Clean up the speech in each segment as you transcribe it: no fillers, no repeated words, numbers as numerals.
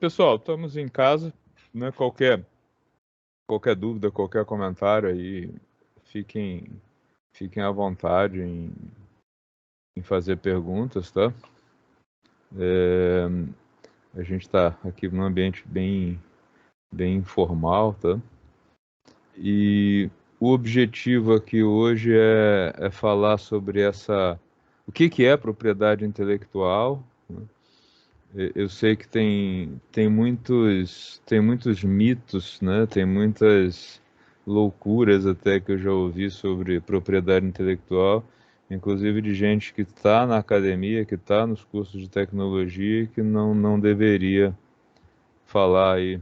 Pessoal, estamos em casa, né? Qualquer dúvida, qualquer comentário aí, fiquem à vontade em fazer perguntas, tá? A gente está aqui num ambiente bem informal, tá? E o objetivo aqui hoje é falar sobre o que é propriedade intelectual, né? Eu sei que tem muitos mitos, né? Tem muitas loucuras até que eu já ouvi sobre propriedade intelectual, inclusive de gente que está na academia, que está nos cursos de tecnologia, que não deveria falar aí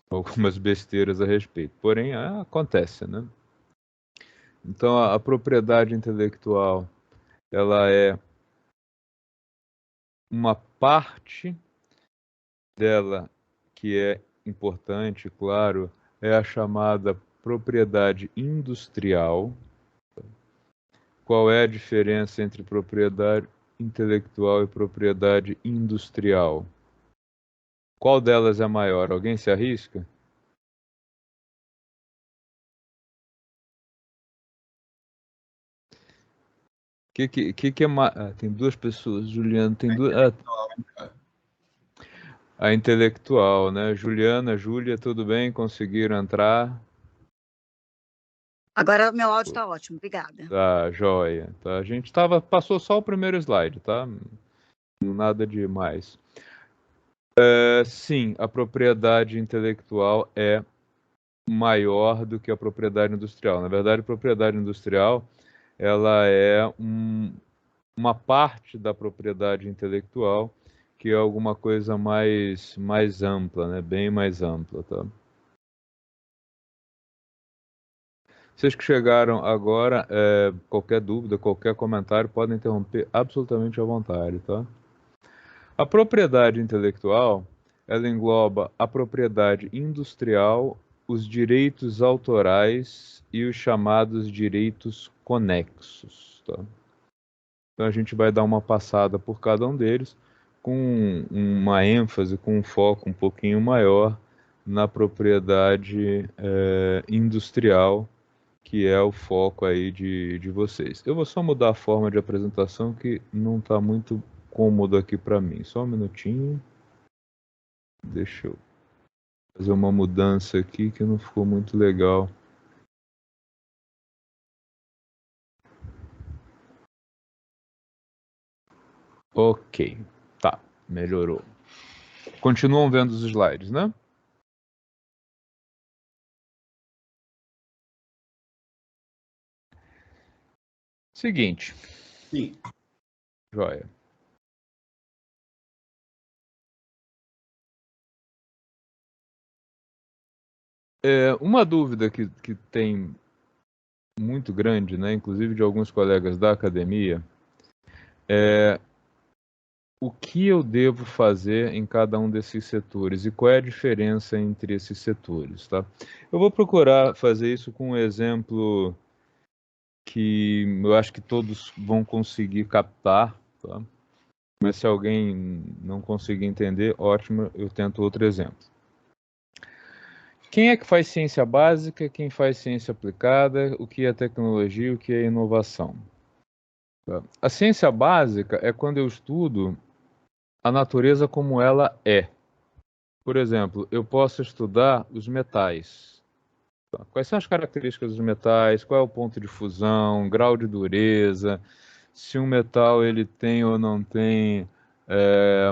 algumas besteiras a respeito. Porém, acontece, né? Então, a propriedade intelectual, ela é uma parte dela que é importante, claro, é a chamada propriedade industrial. Qual é a diferença entre propriedade intelectual e propriedade industrial? Qual delas é maior? Alguém se arrisca? Que é mais? Tem duas pessoas, Juliana, tem duas. A intelectual, né? Juliana, Júlia, tudo bem? Conseguiram entrar? Agora meu áudio está ótimo, obrigada. Tá, joia. Tá, a gente passou só o primeiro slide, tá? Nada demais. Sim, a propriedade intelectual é maior do que a propriedade industrial. Na verdade, a propriedade industrial, ela é uma parte da propriedade intelectual que é alguma coisa mais ampla, né? Bem mais ampla, tá? Vocês que chegaram agora, qualquer dúvida, qualquer comentário, podem interromper absolutamente à vontade, tá? A propriedade intelectual, ela engloba a propriedade industrial, os direitos autorais e os chamados direitos conexos, tá? Então a gente vai dar uma passada por cada um deles, com uma ênfase, com um foco um pouquinho maior na propriedade industrial, que é o foco aí de vocês. Eu vou só mudar a forma de apresentação, que não está muito cômodo aqui para mim. Só um minutinho. Deixa eu fazer uma mudança aqui que não ficou muito legal. Ok, tá, melhorou. Continuam vendo os slides, né? Seguinte. Sim. Joia. Uma dúvida que tem muito grande, né, inclusive de alguns colegas da academia, é o que eu devo fazer em cada um desses setores e qual é a diferença entre esses setores, tá? Eu vou procurar fazer isso com um exemplo que eu acho que todos vão conseguir captar, tá? Mas se alguém não conseguir entender, ótimo, eu tento outro exemplo. Quem é que faz ciência básica, quem faz ciência aplicada, o que é tecnologia, o que é inovação? Tá? A ciência básica é quando eu estudo a natureza como ela é. Por exemplo, eu posso estudar os metais. Tá? Quais são as características dos metais, qual é o ponto de fusão, grau de dureza, se um metal ele tem ou não tem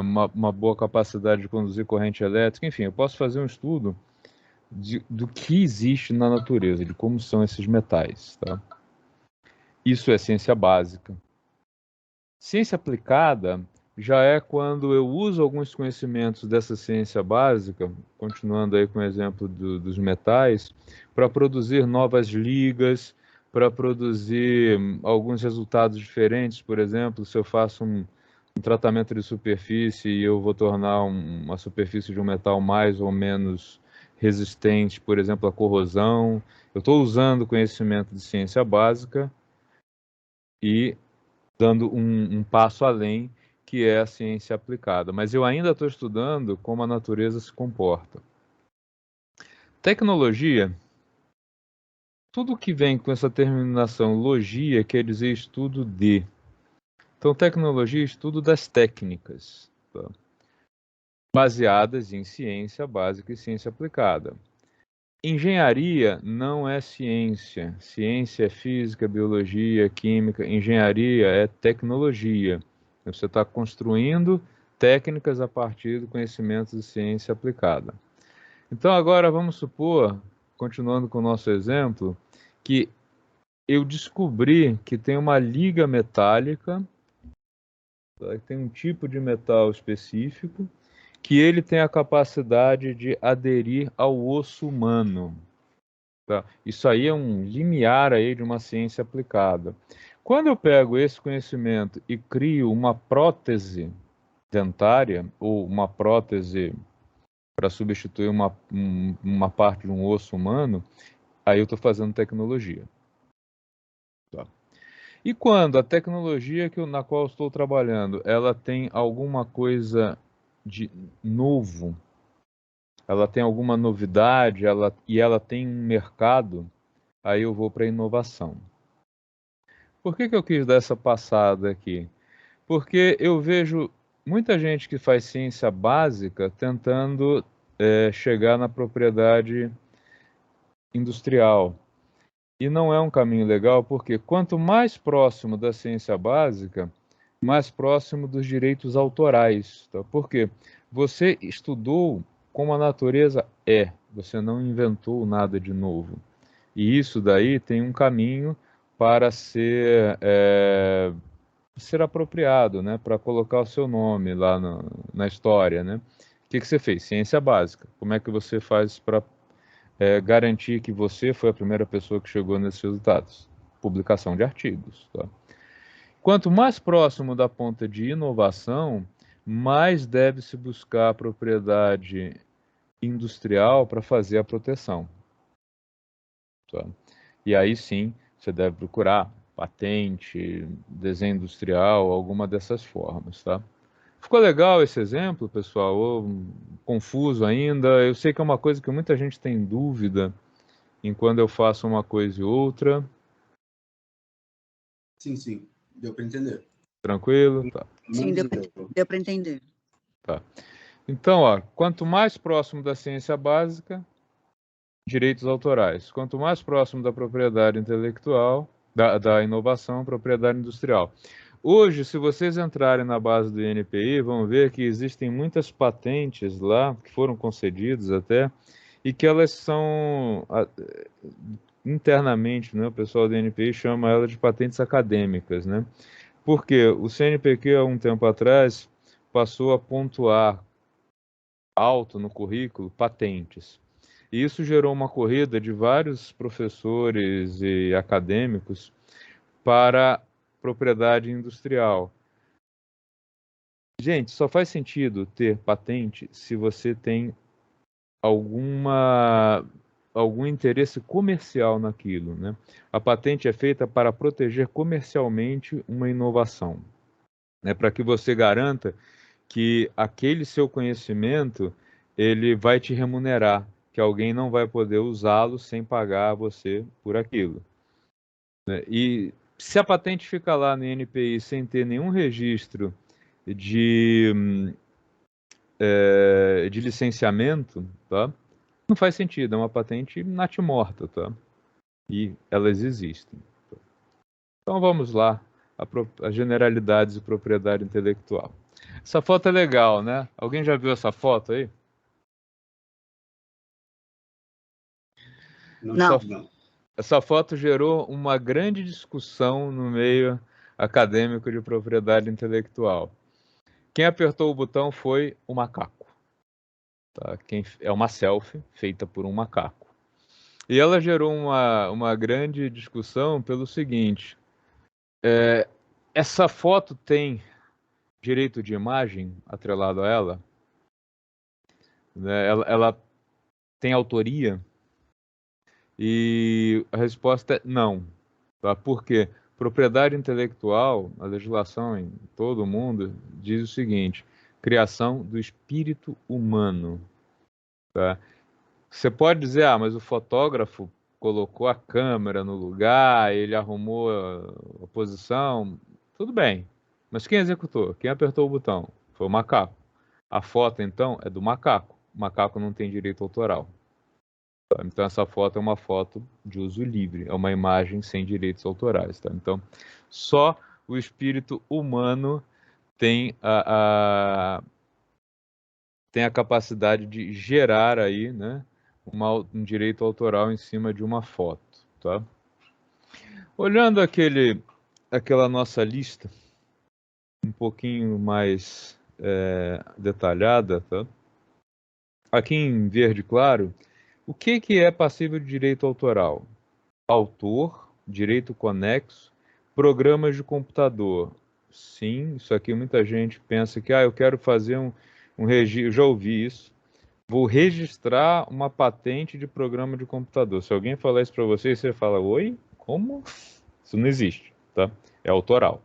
uma boa capacidade de conduzir corrente elétrica, enfim, eu posso fazer um estudo do que existe na natureza, de como são esses metais. Tá? Isso é ciência básica. Ciência aplicada já é quando eu uso alguns conhecimentos dessa ciência básica, continuando aí com o exemplo dos metais, para produzir novas ligas, para produzir alguns resultados diferentes. Por exemplo, se eu faço um tratamento de superfície e eu vou tornar uma superfície de um metal mais ou menos resistente, por exemplo, à corrosão, eu estou usando conhecimento de ciência básica e dando um passo além, que é a ciência aplicada, mas eu ainda estou estudando como a natureza se comporta. Tecnologia, tudo que vem com essa terminação logia quer dizer estudo de. Então, tecnologia é estudo das técnicas, tá? Baseadas em ciência básica e ciência aplicada. Engenharia não é ciência. Ciência é física, biologia, química. Engenharia é tecnologia. Você está construindo técnicas a partir do conhecimento de ciência aplicada. Então, agora vamos supor, continuando com o nosso exemplo, que eu descobri que tem uma liga metálica, tá? Tem um tipo de metal específico, que ele tem a capacidade de aderir ao osso humano. Tá? Isso aí é um limiar aí de uma ciência aplicada. Quando eu pego esse conhecimento e crio uma prótese dentária, ou uma prótese para substituir uma parte de um osso humano, aí eu estou fazendo tecnologia. Tá? E quando a tecnologia na qual eu estou trabalhando, ela tem alguma coisa de novo, ela tem alguma novidade, e ela tem um mercado, aí eu vou para a inovação. Por que eu quis dar essa passada aqui? Porque eu vejo muita gente que faz ciência básica tentando chegar na propriedade industrial. E não é um caminho legal, porque quanto mais próximo da ciência básica, mais próximo dos direitos autorais. Tá? Porque você estudou como a natureza é, você não inventou nada de novo. E isso daí tem um caminho para ser apropriado, né? Para colocar o seu nome lá na história. Né? O que você fez? Ciência básica. Como é que você faz para garantir que você foi a primeira pessoa que chegou nesses resultados? Publicação de artigos. Tá? Quanto mais próximo da ponta de inovação, mais deve-se buscar a propriedade industrial para fazer a proteção. Tá? E aí sim, você deve procurar patente, desenho industrial, alguma dessas formas. Tá? Ficou legal esse exemplo, pessoal? Ou confuso ainda? Eu sei que é uma coisa que muita gente tem dúvida em quando eu faço uma coisa e outra. Sim, sim. Deu para entender. Tranquilo? Tá. Sim, deu para entender. Tá. Então, ó, quanto mais próximo da ciência básica, direitos autorais. Quanto mais próximo da propriedade intelectual, da inovação, propriedade industrial. Hoje, se vocês entrarem na base do INPI, vão ver que existem muitas patentes lá, que foram concedidas até, e que elas são, internamente, né, o pessoal do INPI chama elas de patentes acadêmicas, né? Porque o CNPq, há um tempo atrás, passou a pontuar alto no currículo patentes. E isso gerou uma corrida de vários professores e acadêmicos para propriedade industrial. Gente, só faz sentido ter patente se você tem algum interesse comercial naquilo, né? A patente é feita para proteger comercialmente uma inovação, né? Para que você garanta que aquele seu conhecimento ele vai te remunerar, que alguém não vai poder usá-lo sem pagar a você por aquilo, né? E se a patente fica lá no INPI sem ter nenhum registro de licenciamento, tá? Não faz sentido, é uma patente natimorta, tá? E elas existem. Então vamos lá, as generalidades de propriedade intelectual. Essa foto é legal, né? Alguém já viu essa foto aí? Não. Essa foto gerou uma grande discussão no meio acadêmico de propriedade intelectual. Quem apertou o botão foi o macaco. Tá? É uma selfie feita por um macaco. E ela gerou uma grande discussão pelo seguinte: essa foto tem direito de imagem atrelado a ela? Né? Ela tem autoria? E a resposta é não. Tá? Por quê? propriedade intelectual, a legislação em todo o mundo diz o seguinte: criação do espírito humano. Tá? Você pode dizer, mas o fotógrafo colocou a câmera no lugar, ele arrumou a posição, tudo bem. Mas quem executou? Quem apertou o botão? Foi o macaco. A foto, então, é do macaco. O macaco não tem direito autoral. Tá? Então, essa foto é uma foto de uso livre, é uma imagem sem direitos autorais. Tá? Então, só o espírito humano tem tem a capacidade de gerar aí, né, um direito autoral em cima de uma foto. Tá? Olhando aquela nossa lista, um pouquinho mais detalhada, tá? Aqui em verde claro, o que é passível de direito autoral? Autor, direito conexo, programas de computador. Sim, isso aqui muita gente pensa que eu quero fazer um registro, já ouvi isso. Vou registrar uma patente de programa de computador. Se alguém falar isso para você, você fala, oi? Como? Isso não existe, tá? É autoral.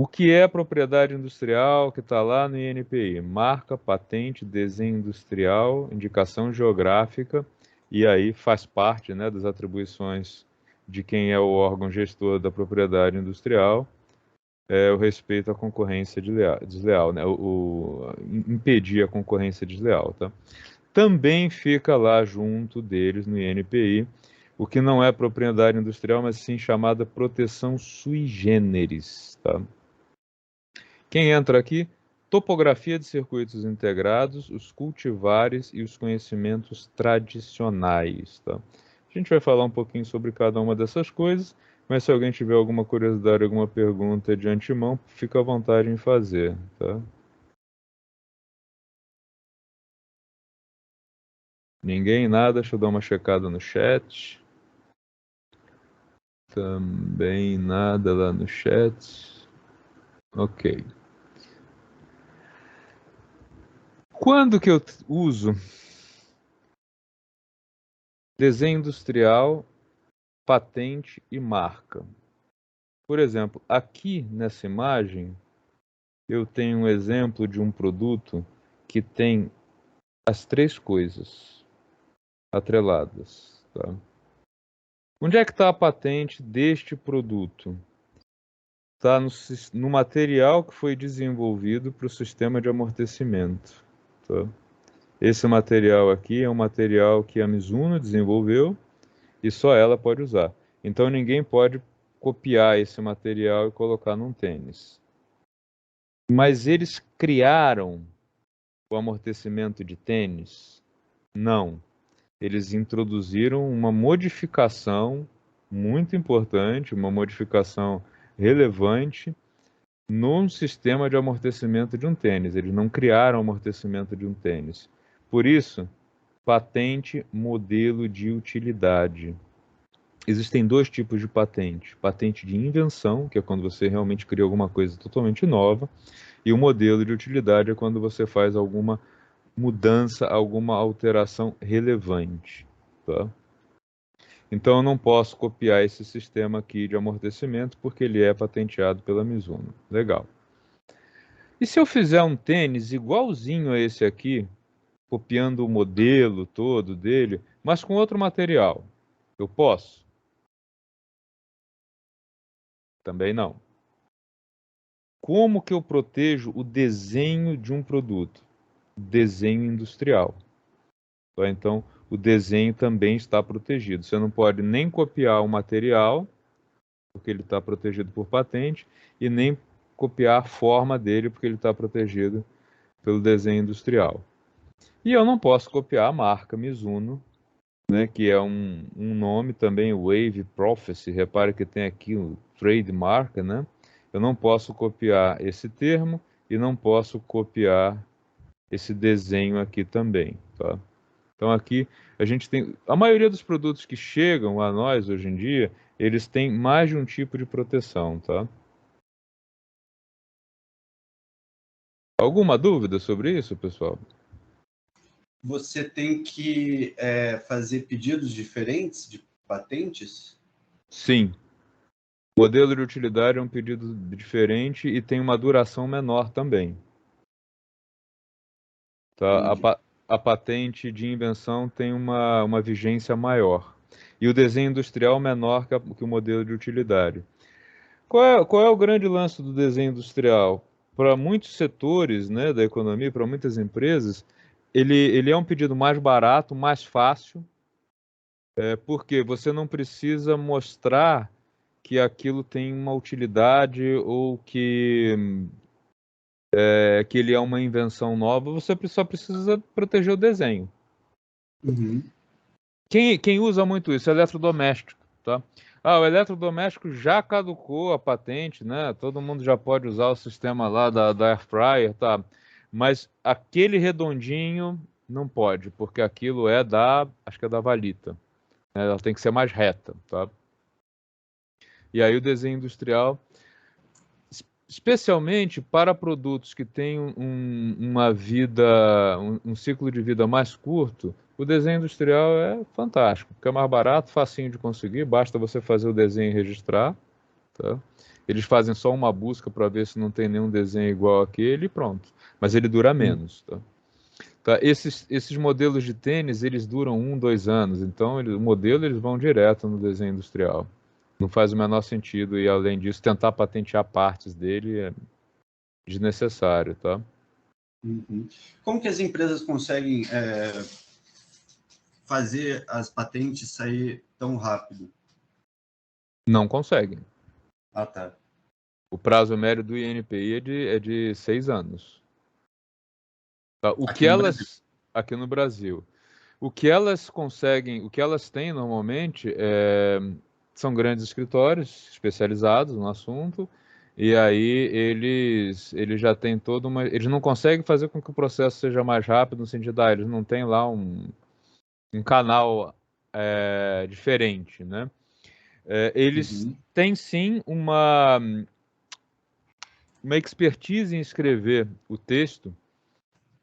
O que é propriedade industrial que está lá no INPI? Marca, patente, desenho industrial, indicação geográfica, e aí faz parte, né, das atribuições de quem é o órgão gestor da propriedade industrial, o respeito à concorrência desleal, né, impedir a concorrência desleal. Tá? Também fica lá junto deles no INPI, o que não é propriedade industrial, mas sim chamada proteção sui generis. Tá? Quem entra aqui? Topografia de circuitos integrados, os cultivares e os conhecimentos tradicionais. Tá? A gente vai falar um pouquinho sobre cada uma dessas coisas, mas se alguém tiver alguma curiosidade, alguma pergunta de antemão, fica à vontade em fazer. Tá? Ninguém, nada, deixa eu dar uma checada no chat. Também nada lá no chat. Ok. Quando que eu uso desenho industrial, patente e marca? Por exemplo, aqui nessa imagem, eu tenho um exemplo de um produto que tem as três coisas atreladas. Tá? Onde é que está a patente deste produto? Está no material que foi desenvolvido para o sistema de amortecimento. Tá? Esse material aqui é um material que a Mizuno desenvolveu e só ela pode usar. Então ninguém pode copiar esse material e colocar num tênis. Mas eles criaram o amortecimento de tênis? Não. Eles introduziram uma modificação muito importante, uma modificação relevante no sistema de amortecimento de um tênis. Eles não criaram o amortecimento de um tênis. Por isso, patente modelo de utilidade. Existem dois tipos de patente. Patente de invenção, que é quando você realmente cria alguma coisa totalmente nova, e o modelo de utilidade é quando você faz alguma mudança, alguma alteração relevante. Tá? Então eu não posso copiar esse sistema aqui de amortecimento porque ele é patenteado pela Mizuno. Legal. E se eu fizer um tênis igualzinho a esse aqui, copiando o modelo todo dele, mas com outro material? Eu posso? Também não. Como que eu protejo o desenho de um produto? Desenho industrial. Então, o desenho também está protegido. Você não pode nem copiar o material, porque ele está protegido por patente, e nem copiar a forma dele, porque ele está protegido pelo desenho industrial. E eu não posso copiar a marca Mizuno, né, que é um nome também, Wave Prophecy. Repare que tem aqui o trademark, né? Eu não posso copiar esse termo e não posso copiar esse desenho aqui também, tá? Então aqui a gente tem a maioria dos produtos que chegam a nós hoje em dia, eles têm mais de um tipo de proteção, tá? Alguma dúvida sobre isso, pessoal? Você tem que fazer pedidos diferentes de patentes? Sim. Modelo de utilidade é um pedido diferente e tem uma duração menor também. Tá? A patente de invenção tem uma vigência maior. E o desenho industrial menor que o modelo de utilidade. Qual é o grande lance do desenho industrial? Para muitos setores, né, da economia, para muitas empresas, ele é um pedido mais barato, mais fácil, porque você não precisa mostrar que aquilo tem uma utilidade ou que ele é uma invenção nova, você só precisa proteger o desenho. Uhum. Quem usa muito isso é eletrodoméstico, tá? O eletrodoméstico já caducou a patente, né? Todo mundo já pode usar o sistema lá da Air Fryer, tá? Mas aquele redondinho não pode, porque aquilo acho que é da Valita, né? Ela tem que ser mais reta, tá? E aí o desenho industrial, especialmente para produtos que têm uma vida, um ciclo de vida mais curto, o desenho industrial é fantástico, porque é mais barato, facinho de conseguir, basta você fazer o desenho e registrar, tá? Eles fazem só uma busca para ver se não tem nenhum desenho igual àquele e pronto. Mas ele dura menos, tá? Tá? Esses modelos de tênis, eles duram 2 anos, então o modelo eles vão direto no desenho industrial. Não faz o menor sentido e, além disso, tentar patentear partes dele é desnecessário, tá? Uhum. Como que as empresas conseguem fazer as patentes sair tão rápido? Não conseguem. Ah, tá. O prazo médio do INPI é de 6 anos. Tá? Aqui no Brasil. Aqui no Brasil, o que elas conseguem, o que elas têm normalmente são grandes escritórios especializados no assunto, e aí eles já têm toda uma. Eles não conseguem fazer com que o processo seja mais rápido, no sentido, eles não têm lá um canal diferente, né? Eles Uhum. têm sim uma expertise em escrever o texto,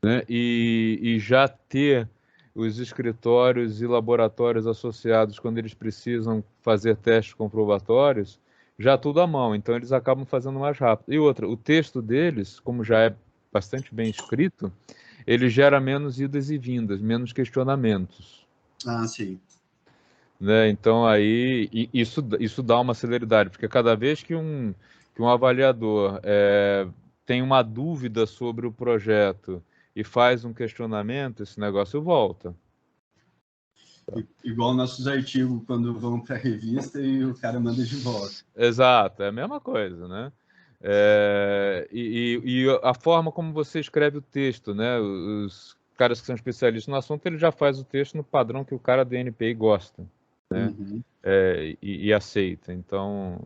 né? E já ter os escritórios e laboratórios associados quando eles precisam fazer testes comprobatórios, já tudo à mão, então eles acabam fazendo mais rápido. E outra, o texto deles, como já é bastante bem escrito, ele gera menos idas e vindas, menos questionamentos, Ah, sim. né? Então aí isso dá uma celeridade, porque cada vez que um avaliador tem uma dúvida sobre o projeto e faz um questionamento, esse negócio volta. Igual nossos artigos quando vão para a revista e o cara manda de volta. Exato, é a mesma coisa, né? E a forma como você escreve o texto, né? Os caras que são especialistas no assunto, ele já faz o texto no padrão que o cara do NPI gosta, né? Uhum. E aceita. Então,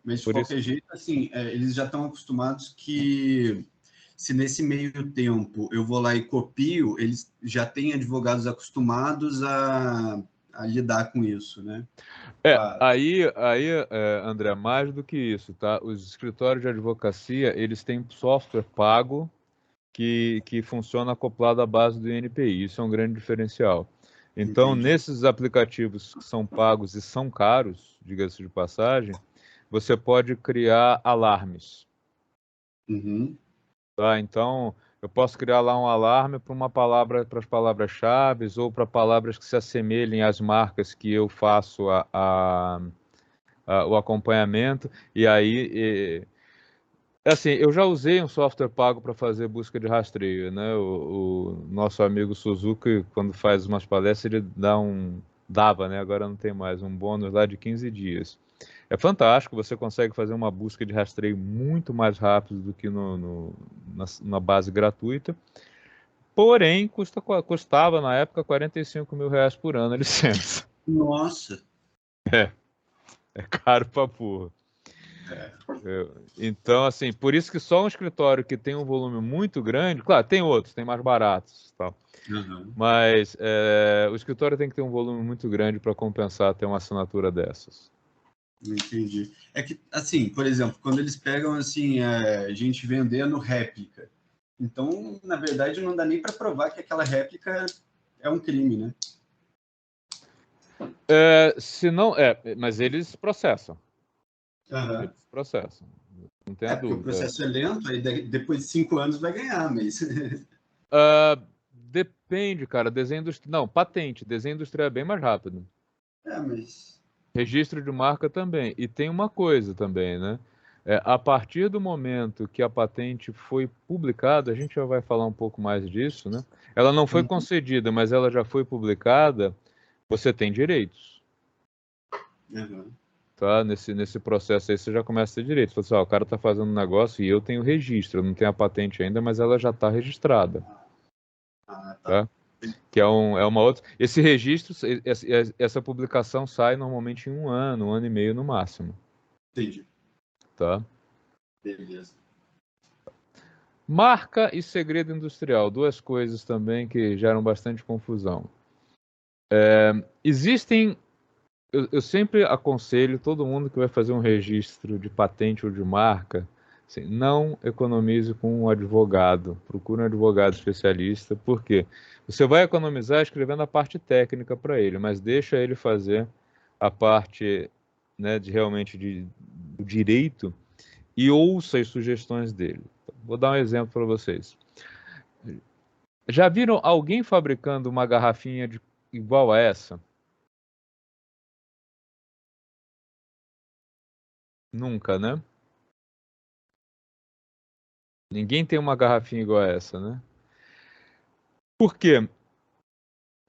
Mas, de por isso. qualquer jeito, assim, eles já estão acostumados que, se nesse meio tempo eu vou lá e copio, eles já têm advogados acostumados a lidar com isso, né? André, mais do que isso, tá? Os escritórios de advocacia, eles têm software pago que funciona acoplado à base do INPI. Isso é um grande diferencial. Então, Entendi. nesses aplicativos que são pagos e são caros, diga-se de passagem, você pode criar alarmes. Uhum. Tá? Então, eu posso criar lá um alarme para uma palavra, para as palavras-chave ou para palavras que se assemelhem às marcas que eu faço o acompanhamento. E aí, assim, eu já usei um software pago para fazer busca de rastreio, né? O nosso amigo Suzuki, quando faz umas palestras, ele dava, né? Agora não tem mais, um bônus lá de 15 dias. É fantástico, você consegue fazer uma busca de rastreio muito mais rápido do que na base gratuita. Porém, custava na época R$ 45.000 por ano a licença. Nossa! É caro pra porra. Então, assim, por isso que só um escritório que tem um volume muito grande, claro, tem outros, tem mais baratos, tal. Uhum. Mas o escritório tem que ter um volume muito grande para compensar ter uma assinatura dessas. Entendi. É que, assim, por exemplo, quando eles pegam, assim, gente vendendo réplica, então, na verdade, não dá nem para provar que aquela réplica é um crime, né? Se não, mas eles processam. Aham. Esse processo. Não tenha Porque o dúvida. processo é lento, aí depois de 5 anos vai ganhar, mas... Depende, cara. Desenho industrial. Não, patente. Desenho industrial é bem mais rápido. mas... Registro de marca também. E tem uma coisa também, né? A partir do momento que a patente foi publicada, a gente já vai falar um pouco mais disso, né? Ela não foi concedida, mas ela já foi publicada, você tem direitos, Uhum. tá? Nesse processo aí você já começa a ter direitos. Você fala assim, ó, o cara está fazendo um negócio e eu tenho registro, eu não tenho a patente ainda, mas ela já está registrada, Ah, tá. tá? Que é uma outra... Esse registro, essa publicação sai normalmente em um ano e meio no máximo, Entendi. tá? Beleza. Marca e segredo industrial, duas coisas também que geram bastante confusão. Existem, eu sempre aconselho todo mundo que vai fazer um registro de patente ou de marca, assim, não economize com um advogado, procure um advogado especialista, porque você vai economizar escrevendo a parte técnica para ele, mas deixa ele fazer a parte, né, do direito e ouça as sugestões dele. Vou dar um exemplo para vocês. Já viram alguém fabricando uma garrafinha igual a essa? Nunca, né? Ninguém tem uma garrafinha igual a essa, né? Por quê?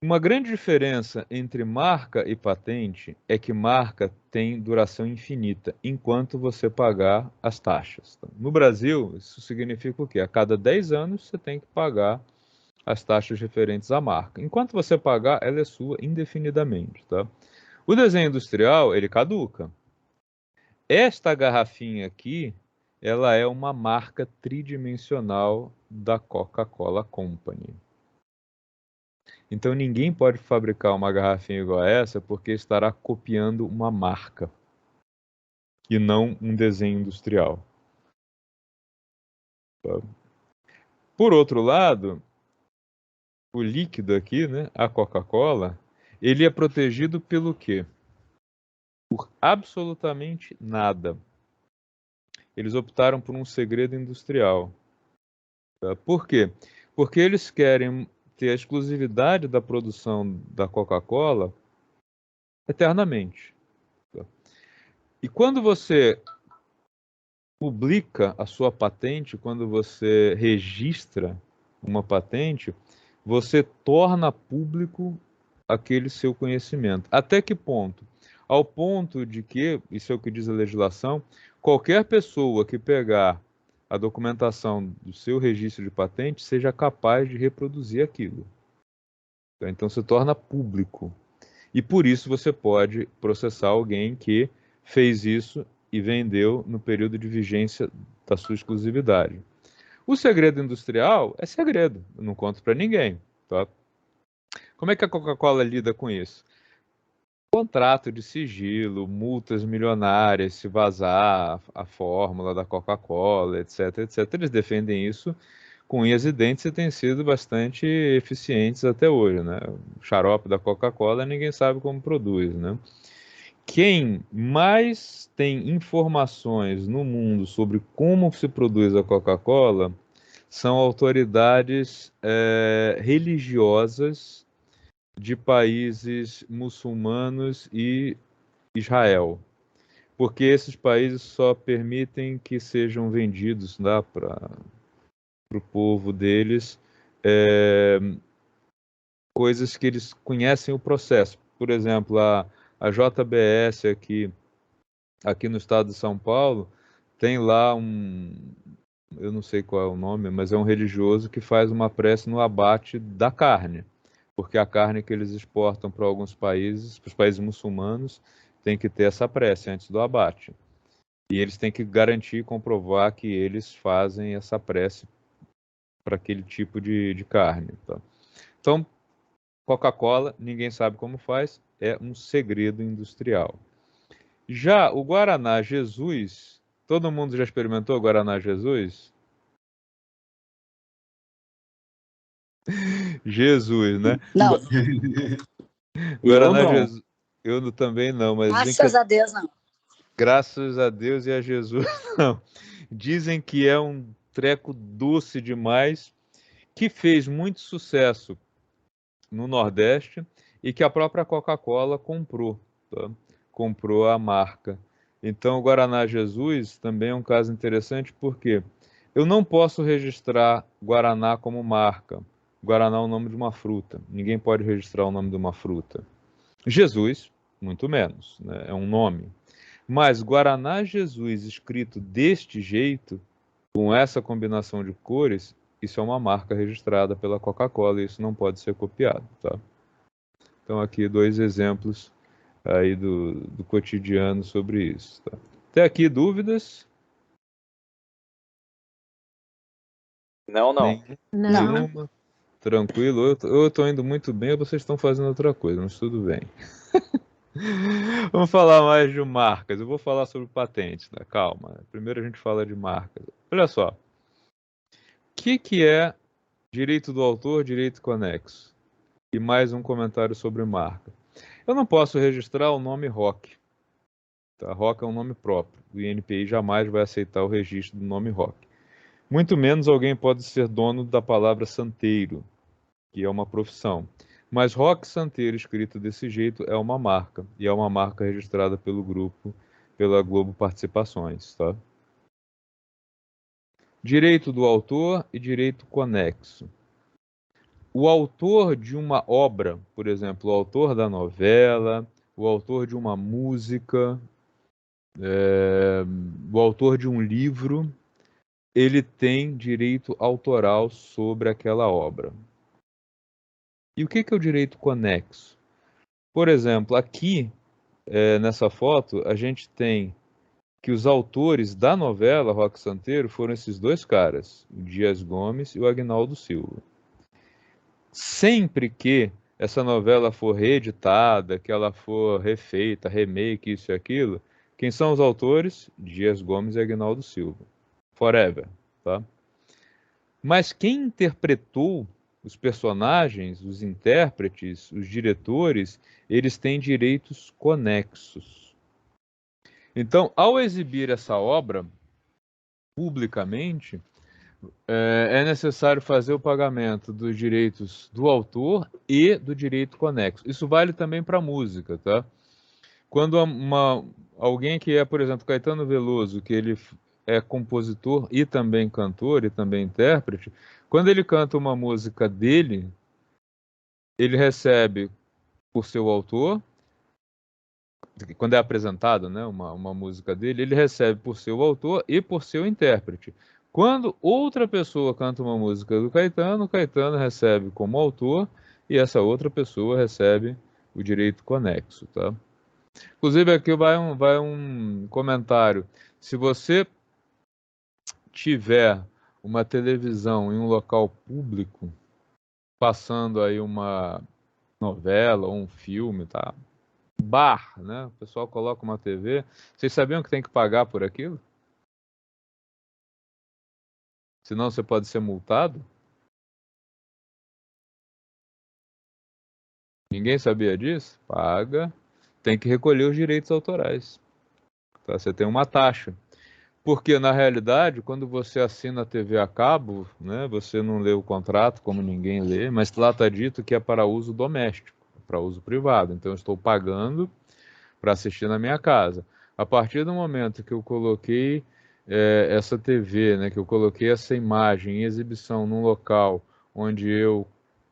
Uma grande diferença entre marca e patente é que marca tem duração infinita, enquanto você pagar as taxas. No Brasil, isso significa o quê? A cada 10 anos você tem que pagar as taxas referentes à marca. Enquanto você pagar, ela é sua indefinidamente, tá? O desenho industrial, ele caduca. Esta garrafinha aqui, ela é uma marca tridimensional da Coca-Cola Company. Então ninguém pode fabricar uma garrafinha igual a essa porque estará copiando uma marca e não um desenho industrial. Tá? Por outro lado, o líquido aqui, né, a Coca-Cola, ele é protegido pelo quê? Por absolutamente nada. Eles optaram por um segredo industrial. Tá? Por quê? Porque eles querem ter a exclusividade da produção da Coca-Cola eternamente. Tá? E quando você publica a sua patente, quando você registra uma patente, você torna público aquele seu conhecimento. Até que ponto? Ao ponto de que, isso é o que diz a legislação, qualquer pessoa que pegar a documentação do seu registro de patente seja capaz de reproduzir aquilo. Então se torna público. E por isso você pode processar alguém que fez isso e vendeu no período de vigência da sua exclusividade. O segredo industrial é segredo, eu não conto para ninguém, tá? Como é que a Coca-Cola lida com isso? Contrato de sigilo, multas milionárias se vazar a fórmula da Coca-Cola, etc, etc. Eles defendem isso com unhas e dentes e têm sido bastante eficientes até hoje, né? O xarope da Coca-Cola ninguém sabe como produz, né? Quem mais tem informações no mundo sobre como se produz a Coca-Cola são autoridades religiosas de países muçulmanos e Israel, porque esses países só permitem que sejam vendidos para o povo deles coisas que eles conhecem o processo. Por exemplo, a JBS aqui no estado de São Paulo tem lá eu não sei qual é o nome, mas é um religioso que faz uma prece no abate da carne, porque a carne que eles exportam para alguns países, para os países muçulmanos, tem que ter essa prece antes do abate. E eles têm que garantir e comprovar que eles fazem essa prece para aquele tipo de carne. Tá? Então, Coca-Cola, ninguém sabe como faz, é um segredo industrial. Já o Guaraná Jesus, todo mundo já experimentou o Guaraná Jesus? Jesus, né? Não, Eu Guaraná não. Jesus, eu também não, mas graças a Deus não. Graças a Deus e a Jesus, não. Dizem que é um treco doce demais, que fez muito sucesso no Nordeste e que a própria Coca-Cola comprou, tá? Comprou a marca. Então, o Guaraná Jesus também é um caso interessante porque eu não posso registrar Guaraná como marca. Guaraná é o nome de uma fruta. Ninguém pode registrar o nome de uma fruta. Jesus, muito menos, né? É um nome. Mas Guaraná Jesus escrito deste jeito, com essa combinação de cores, isso é uma marca registrada pela Coca-Cola e isso não pode ser copiado, tá? Então aqui 2 exemplos aí do cotidiano sobre isso, tá? Até aqui dúvidas? Não. Nenhuma? Tranquilo? Eu tô indo muito bem ou vocês estão fazendo outra coisa, mas tudo bem. Vamos falar mais de marcas. Eu vou falar sobre patentes, né? Calma. Primeiro a gente fala de marcas. Olha só. O que é direito do autor, direito conexo? E mais um comentário sobre marca. Eu não posso registrar o nome rock. Tá? Rock é um nome próprio. O INPI jamais vai aceitar o registro do nome rock. Muito menos alguém pode ser dono da palavra santeiro, que é uma profissão. Mas rock santeiro escrito desse jeito é uma marca. E é uma marca registrada pelo grupo, pela Globo Participações. Tá? Direito do autor e direito conexo. O autor de uma obra, por exemplo, o autor da novela, o autor de uma música, o autor de um livro, ele tem direito autoral sobre aquela obra. E o que é o direito conexo? Por exemplo, aqui, nessa foto, a gente tem que os autores da novela Roque Santeiro foram esses 2 caras, o Dias Gomes e o Agnaldo Silva. Sempre que essa novela for reeditada, que ela for refeita, remake, isso e aquilo, quem são os autores? Dias Gomes e Agnaldo Silva. Forever, tá? Mas quem interpretou os personagens, os intérpretes, os diretores, eles têm direitos conexos. Então, ao exibir essa obra publicamente, é necessário fazer o pagamento dos direitos do autor e do direito conexo. Isso vale também para a música, tá? Quando alguém que é, por exemplo, Caetano Veloso, que ele é compositor e também cantor e também intérprete, quando ele canta uma música dele, ele recebe por seu autor, quando é apresentado, né, uma música dele, ele recebe por seu autor e por seu intérprete. Quando outra pessoa canta uma música do Caetano, o Caetano recebe como autor e essa outra pessoa recebe o direito conexo, tá? Inclusive aqui vai um comentário. Se você tiver uma televisão em um local público, passando aí uma novela ou um filme, tá? Bar, né? O pessoal coloca uma TV. Vocês sabiam que tem que pagar por aquilo? Senão você pode ser multado? Ninguém sabia disso? Paga. Tem que recolher os direitos autorais. Tá? Você tem uma taxa. Porque, na realidade, quando você assina a TV a cabo, né, você não lê o contrato, como ninguém lê, mas lá está dito que é para uso doméstico, para uso privado. Então, eu estou pagando para assistir na minha casa. A partir do momento que eu coloquei essa TV, né, que eu coloquei essa imagem em exibição num local onde eu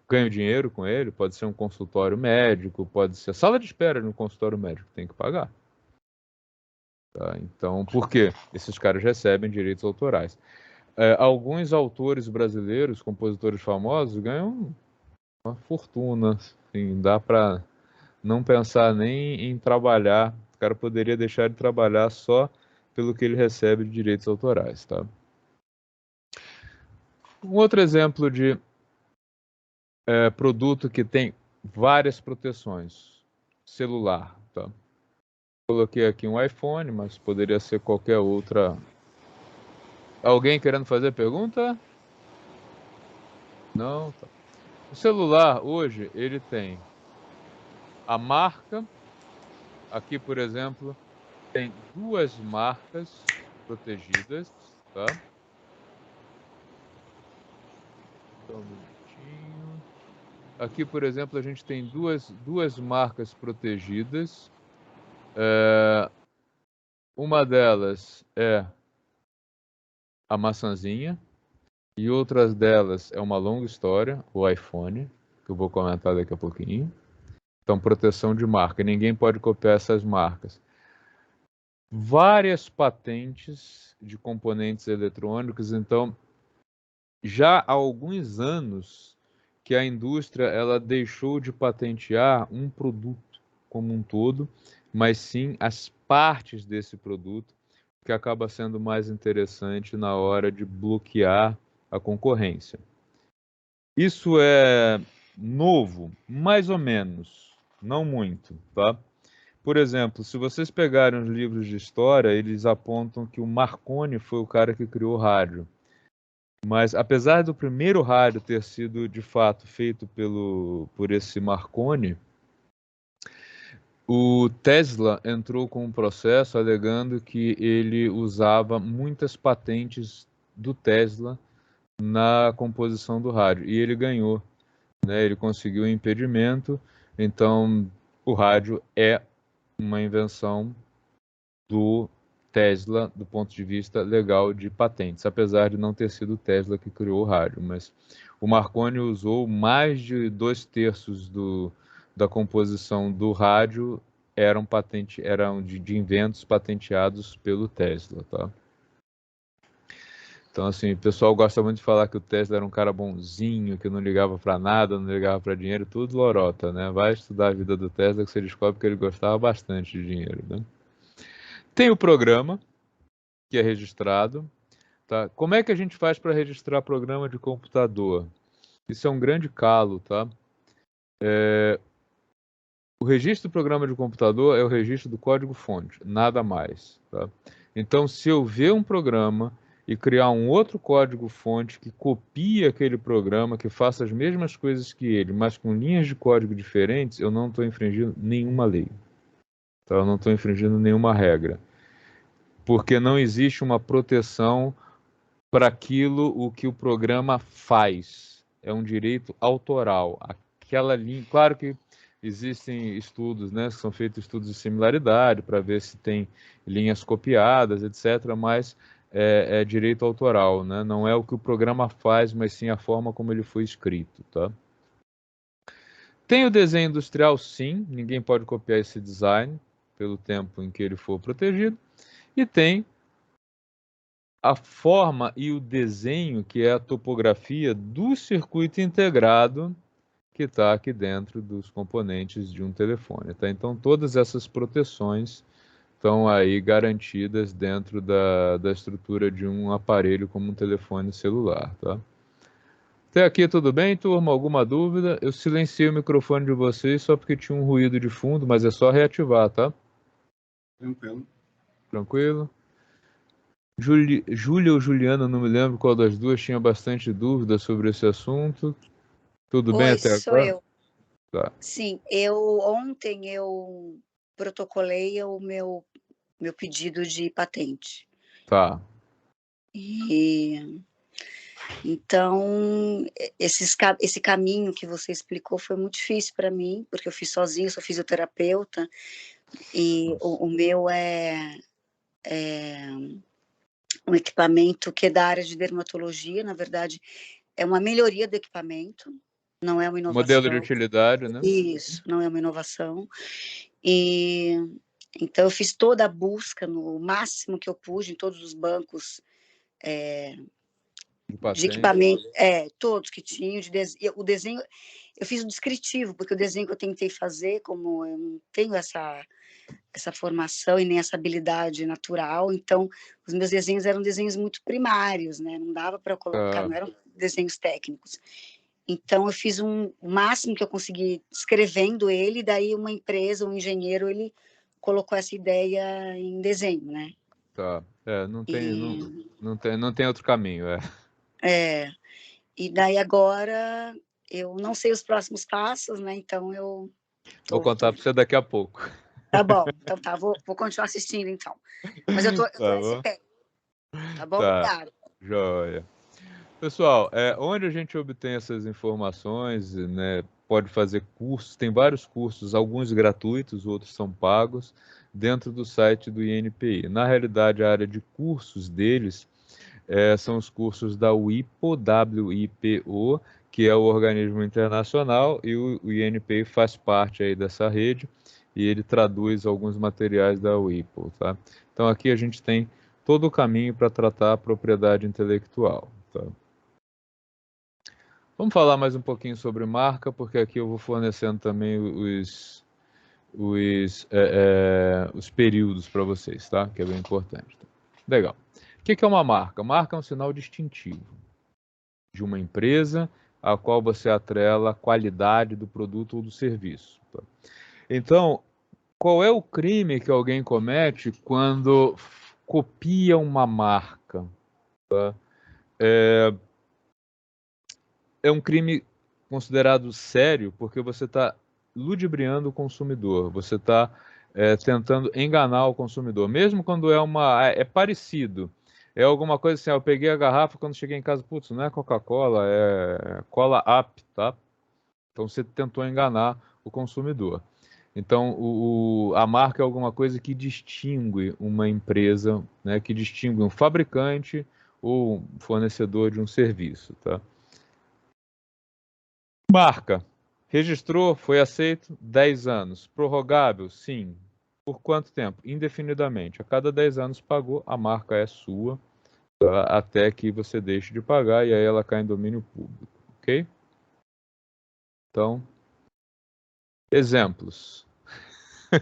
ganho dinheiro com ele, pode ser um consultório médico, pode ser sala de espera no consultório médico, tem que pagar. Tá? Então, por quê? Esses caras recebem direitos autorais. Alguns autores brasileiros, compositores famosos, ganham uma fortuna. Assim, dá para não pensar nem em trabalhar. O cara poderia deixar de trabalhar só pelo que ele recebe de direitos autorais. Tá? Um outro exemplo de produto que tem várias proteções. Celular. Tá? Coloquei aqui um iPhone, mas poderia ser qualquer outra. Alguém querendo fazer pergunta? Não? Tá. O celular, hoje, ele tem a marca. Aqui, por exemplo, tem duas marcas protegidas, tá? Só um minutinho. Aqui, por exemplo, a gente tem duas marcas protegidas. Uma delas é a maçãzinha e outras delas é uma longa história, o iPhone, que eu vou comentar daqui a pouquinho. Então, proteção de marca. Ninguém pode copiar essas marcas. Várias patentes de componentes eletrônicos. Então, já há alguns anos que a indústria ela deixou de patentear um produto como um todo, mas sim as partes desse produto, que acaba sendo mais interessante na hora de bloquear a concorrência. Isso é novo, mais ou menos, não muito, tá? Por exemplo, se vocês pegarem os livros de história, eles apontam que o Marconi foi o cara que criou o rádio. Mas apesar do primeiro rádio ter sido de fato feito por esse Marconi, o Tesla entrou com um processo alegando que ele usava muitas patentes do Tesla na composição do rádio. E ele ganhou, né? Ele conseguiu o impedimento. Então, o rádio é uma invenção do Tesla do ponto de vista legal de patentes, apesar de não ter sido o Tesla que criou o rádio, mas o Marconi usou mais de 2/3 da composição do rádio eram de inventos patenteados pelo Tesla, tá? Então, assim, o pessoal gosta muito de falar que o Tesla era um cara bonzinho, que não ligava para nada, não ligava para dinheiro, tudo lorota, né? Vai estudar a vida do Tesla que você descobre que ele gostava bastante de dinheiro, né? Tem o programa, que é registrado, tá? Como é que a gente faz para registrar programa de computador? Isso é um grande calo, tá? O registro do programa de computador é o registro do código-fonte, nada mais, tá? Então, se eu ver um programa e criar um outro código-fonte que copie aquele programa, que faça as mesmas coisas que ele, mas com linhas de código diferentes, eu não estou infringindo nenhuma lei, tá? Eu não estou infringindo nenhuma regra, porque não existe uma proteção para aquilo o que o programa faz. É um direito autoral. Aquela linha, claro que existem estudos, né, são feitos estudos de similaridade para ver se tem linhas copiadas, etc., mas é direito autoral, né? Não é o que o programa faz, mas sim a forma como ele foi escrito, tá? Tem o desenho industrial, sim, ninguém pode copiar esse design pelo tempo em que ele for protegido, e tem a forma e o desenho, que é a topografia do circuito integrado que está aqui dentro dos componentes de um telefone, tá? Então, todas essas proteções estão aí garantidas dentro da estrutura de um aparelho como um telefone celular, tá? Até aqui tudo bem, turma? Alguma dúvida? Eu silenciei o microfone de vocês só porque tinha um ruído de fundo, mas é só reativar, tá? Tranquilo. Tranquilo? Júlia ou Juliana, não me lembro qual das duas, tinha bastante dúvida sobre esse assunto. Tudo bem Oi, até sou agora? eu. Tá. Sim, ontem eu protocolei o meu pedido de patente. Tá. E então esse caminho que você explicou foi muito difícil para mim, porque eu fiz sozinho, sou fisioterapeuta, e o meu é um equipamento que é da área de dermatologia, na verdade, é uma melhoria do equipamento, não é uma Modelo de inovação. utilidade, né? Isso, não é uma inovação. E então eu fiz toda a busca no máximo que eu pude em todos os bancos De de patente. equipamento, todos que tinham, o desenho, eu fiz o descritivo, porque o desenho que eu tentei fazer, como eu não tenho essa formação e nem essa habilidade natural, então os meus desenhos eram desenhos muito primários, né? Não dava para colocar, Tá. não eram desenhos técnicos. Então eu fiz o máximo que eu consegui escrevendo ele, daí uma empresa, um engenheiro, ele colocou essa ideia em desenho, né? Tá. Não tem, E, não tem outro caminho, é, e daí agora eu não sei os próximos passos, né? Então eu Vou tô, contar para você daqui a pouco. Tá bom, então tá, vou continuar assistindo então. Mas eu tô Tá nesse bom? pé, tá bom? Tá, Obrigada. joia. Pessoal, onde a gente obtém essas informações, né? Pode fazer cursos, tem vários cursos, alguns gratuitos, outros são pagos, dentro do site do INPI. Na realidade, a área de cursos deles são os cursos da WIPO, WIPO, que é o organismo internacional, e o INPI faz parte aí dessa rede, e ele traduz alguns materiais da WIPO, tá? Então aqui a gente tem todo o caminho para tratar a propriedade intelectual, tá? Vamos falar mais um pouquinho sobre marca, porque aqui eu vou fornecendo também os períodos para vocês, tá? Que é bem importante. Legal. O que é uma marca? Marca é um sinal distintivo de uma empresa a qual você atrela a qualidade do produto ou do serviço, tá? Então, qual é o crime que alguém comete quando copia uma marca, tá? É um crime considerado sério porque você está ludibriando o consumidor, você está tentando enganar o consumidor, mesmo quando é parecido, é alguma coisa assim, eu peguei a garrafa quando cheguei em casa, putz, não é Coca-Cola, é Cola Up, tá? Então você tentou enganar o consumidor. Então a marca é alguma coisa que distingue uma empresa, né, que distingue um fabricante ou um fornecedor de um serviço, tá? Marca. Registrou, foi aceito, 10 anos. Prorrogável? Sim. Por quanto tempo? Indefinidamente. A cada 10 anos pagou, a marca é sua, tá? Até que você deixe de pagar e aí ela cai em domínio público, ok? Então, exemplos. O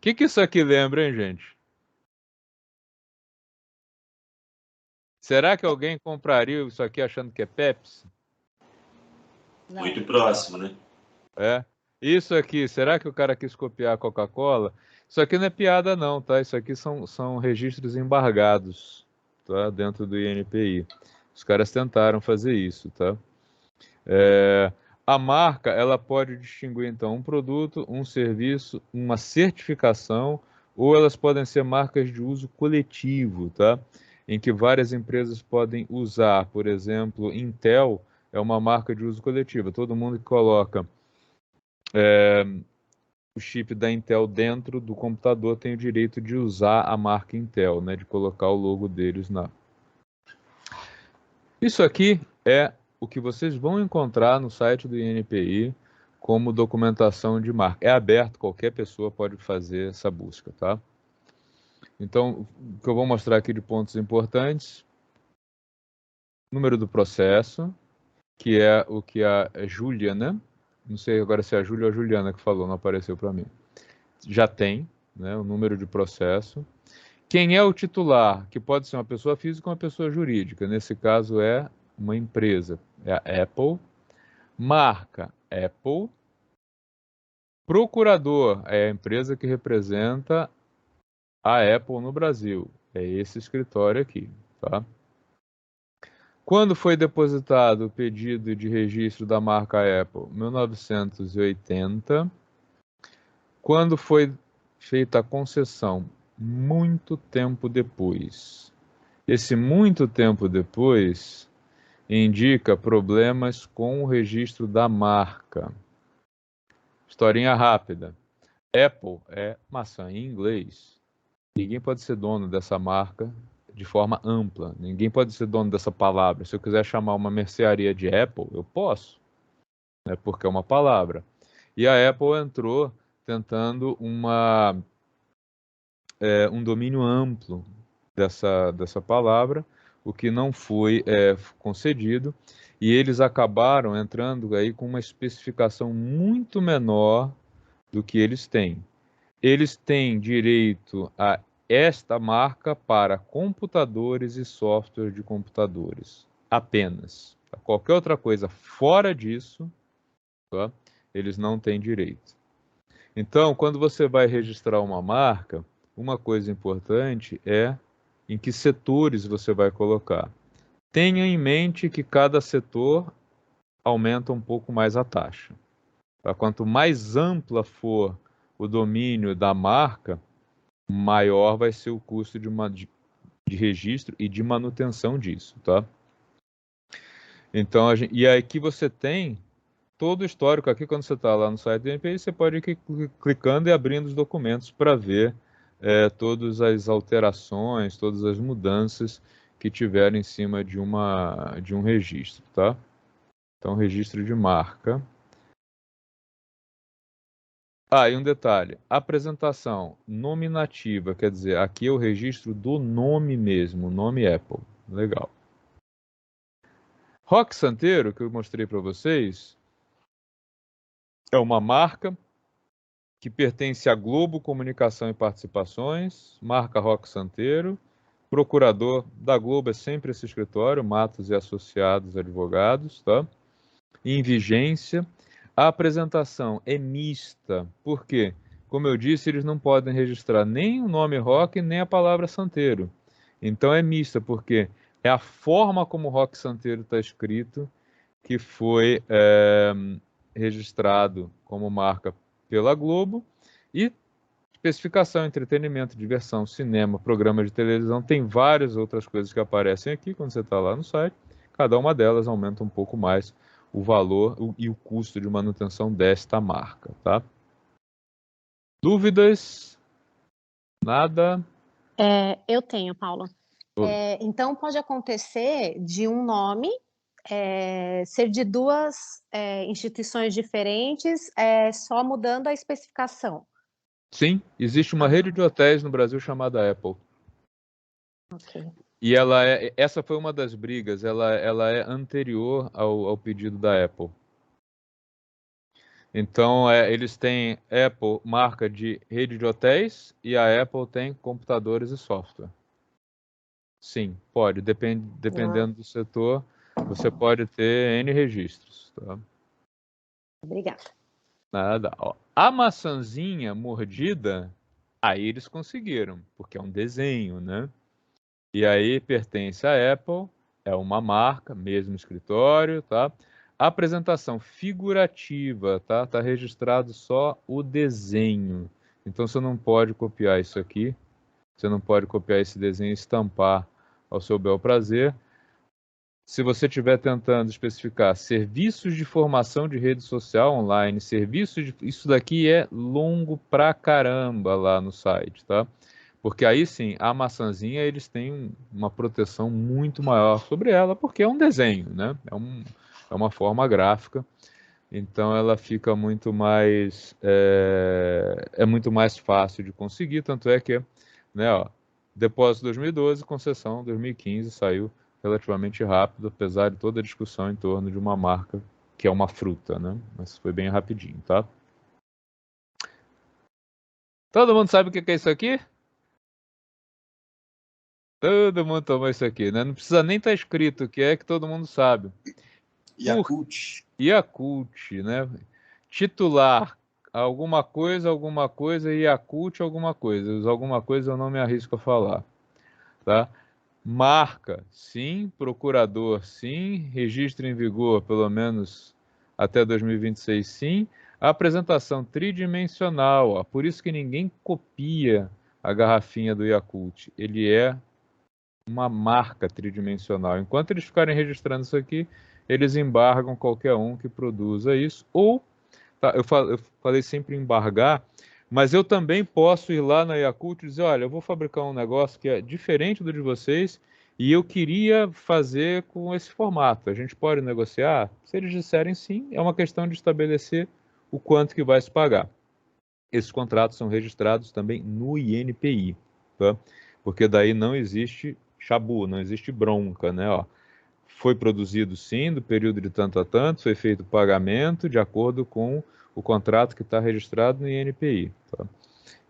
que isso aqui lembra, hein, gente? Será que alguém compraria isso aqui achando que é Pepsi? Não. Muito próximo, né? É. Isso aqui, será que o cara quis copiar a Coca-Cola? Isso aqui não é piada não, tá? Isso aqui são registros embargados, tá? Dentro do INPI. Os caras tentaram fazer isso, tá? A marca, ela pode distinguir, então, um produto, um serviço, uma certificação, ou elas podem ser marcas de uso coletivo, tá? Em que várias empresas podem usar. Por exemplo, Intel é uma marca de uso coletivo. Todo mundo que coloca o chip da Intel dentro do computador tem o direito de usar a marca Intel, né? De colocar o logo deles na... Isso aqui é o que vocês vão encontrar no site do INPI como documentação de marca. É aberto, qualquer pessoa pode fazer essa busca, tá? Então, o que eu vou mostrar aqui de pontos importantes: número do processo, que é o que a Júlia, né? Não sei agora se é a Júlia ou a Juliana que falou, não apareceu para mim. Já tem, né, o número de processo. Quem é o titular? Que pode ser uma pessoa física ou uma pessoa jurídica. Nesse caso é uma empresa, é a Apple. Marca, Apple. Procurador é a empresa que representa a Apple no Brasil. É esse escritório aqui, tá? Quando foi depositado o pedido de registro da marca Apple? 1980. Quando foi feita a concessão? Muito tempo depois. Esse muito tempo depois indica problemas com o registro da marca. Historinha rápida. Apple é maçã em inglês. Ninguém pode ser dono dessa marca de forma ampla. Ninguém pode ser dono dessa palavra. Se eu quiser chamar uma mercearia de Apple, eu posso, né, porque é uma palavra. E a Apple entrou tentando um domínio amplo dessa palavra, o que não foi concedido, e eles acabaram entrando aí com uma especificação muito menor do que eles têm. Eles têm direito a esta marca para computadores e software de computadores, apenas. Qualquer outra coisa fora disso, tá? Eles não têm direito. Então, quando você vai registrar uma marca, uma coisa importante é em que setores você vai colocar. Tenha em mente que cada setor aumenta um pouco mais a taxa. Tá? Quanto mais ampla for o domínio da marca, maior vai ser o custo de registro e de manutenção disso, tá? Então, e aqui você tem todo o histórico. Aqui, quando você está lá no site do INPI, você pode ir clicando e abrindo os documentos para ver todas as alterações, todas as mudanças que tiveram em cima de um registro, tá? Então, registro de marca. Ah, e um detalhe, apresentação nominativa, quer dizer, aqui é o registro do nome mesmo, o nome Apple. Legal. Roque Santeiro, que eu mostrei para vocês, é uma marca que pertence à Globo Comunicação e Participações, marca Roque Santeiro. Procurador da Globo é sempre esse escritório, Matos e Associados Advogados, tá? Em vigência. A apresentação é mista, por quê? Como eu disse, eles não podem registrar nem o nome Roque, nem a palavra Santeiro. Então é mista, porque é a forma como Roque Santeiro está escrito que foi registrado como marca pela Globo, e especificação, entretenimento, diversão, cinema, programa de televisão, tem várias outras coisas que aparecem aqui quando você está lá no site. Cada uma delas aumenta um pouco mais o valor e o custo de manutenção desta marca, tá? Dúvidas? Nada? Eu tenho, Paulo. Então, pode acontecer de um nome ser de duas instituições diferentes, só mudando a especificação. Sim, existe uma rede de hotéis no Brasil chamada Apple. Ok. E essa foi uma das brigas, ela é anterior ao pedido da Apple. Então, eles têm Apple, marca de rede de hotéis, e a Apple tem computadores e software. Sim, pode. Dependendo do setor, você pode ter N registros. Tá? Obrigada. Nada. Ó. A maçãzinha mordida, aí eles conseguiram, porque é um desenho, né? E aí pertence à Apple, é uma marca, mesmo escritório, tá? Apresentação figurativa, tá? Tá registrado só o desenho. Então você não pode copiar isso aqui, você não pode copiar esse desenho e estampar ao seu bel prazer. Se você estiver tentando especificar serviços de formação de rede social online, isso daqui é longo pra caramba lá no site, tá? Porque aí sim, a maçãzinha, eles têm uma proteção muito maior sobre ela, porque é um desenho, né? É uma forma gráfica, então ela fica muito mais, muito mais fácil de conseguir, tanto é que, né, ó, depósito 2012, concessão 2015, saiu relativamente rápido, apesar de toda a discussão em torno de uma marca que é uma fruta, né? Mas foi bem rapidinho, tá? Todo mundo sabe o que é isso aqui? Todo mundo tomou isso aqui, né? Não precisa nem estar escrito o que é, que todo mundo sabe. Yakult. Yakult, né? Titular, alguma coisa, Yakult, alguma coisa. Os alguma coisa eu não me arrisco a falar, tá? Marca, sim. Procurador, sim. Registro em vigor, pelo menos até 2026, sim. A apresentação tridimensional, ó, por isso que ninguém copia a garrafinha do Yakult. Ele é uma marca tridimensional. Enquanto eles ficarem registrando isso aqui, eles embargam qualquer um que produza isso. Ou, tá, eu falei sempre embargar, mas eu também posso ir lá na Yakult e dizer, olha, eu vou fabricar um negócio que é diferente do de vocês e eu queria fazer com esse formato. A gente pode negociar? Se eles disserem sim, é uma questão de estabelecer o quanto que vai se pagar. Esses contratos são registrados também no INPI, tá? Porque daí não existe chabu, não existe bronca, né? Ó, foi produzido sim, do período de tanto a tanto, foi feito o pagamento de acordo com o contrato que está registrado no INPI. Tá?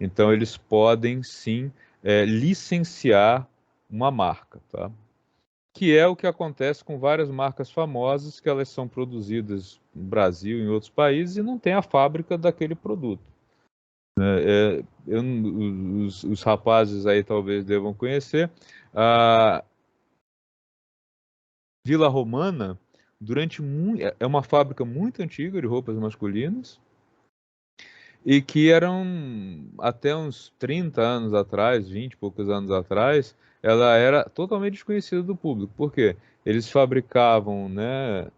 Então eles podem sim licenciar uma marca, tá? Que é o que acontece com várias marcas famosas, que elas são produzidas no Brasil e em outros países e não tem a fábrica daquele produto. Os rapazes aí talvez devam conhecer. A Vila Romana, é uma fábrica muito antiga de roupas masculinas. e que eram, até uns 30 anos atrás, 20 e poucos anos atrás, ela era totalmente desconhecida do público. Por quê? Eles fabricavam, né,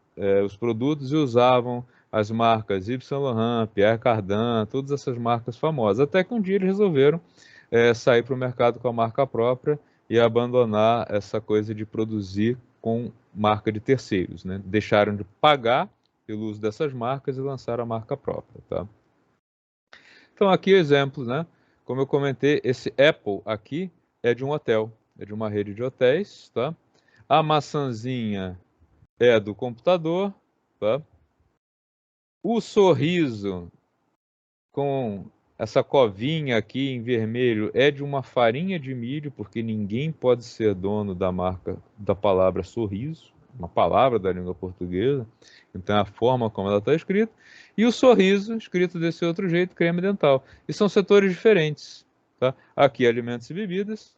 os produtos e usavam as marcas Yves Saint Laurent, Pierre Cardin, todas essas marcas famosas. Até que um dia eles resolveram sair para o mercado com a marca própria e abandonar essa coisa de produzir com marca de terceiros, né? Deixaram de pagar pelo uso dessas marcas e lançaram a marca própria, tá? Então aqui exemplos, né? Como eu comentei, esse Apple aqui é de um hotel, é de uma rede de hotéis, tá? A maçãzinha é do computador, tá? O sorriso com essa covinha aqui em vermelho é de uma farinha de milho, porque ninguém pode ser dono da marca da palavra sorriso, uma palavra da língua portuguesa, então é a forma como ela está escrita. E o sorriso, escrito desse outro jeito, creme dental. E são setores diferentes, tá? Aqui alimentos e bebidas.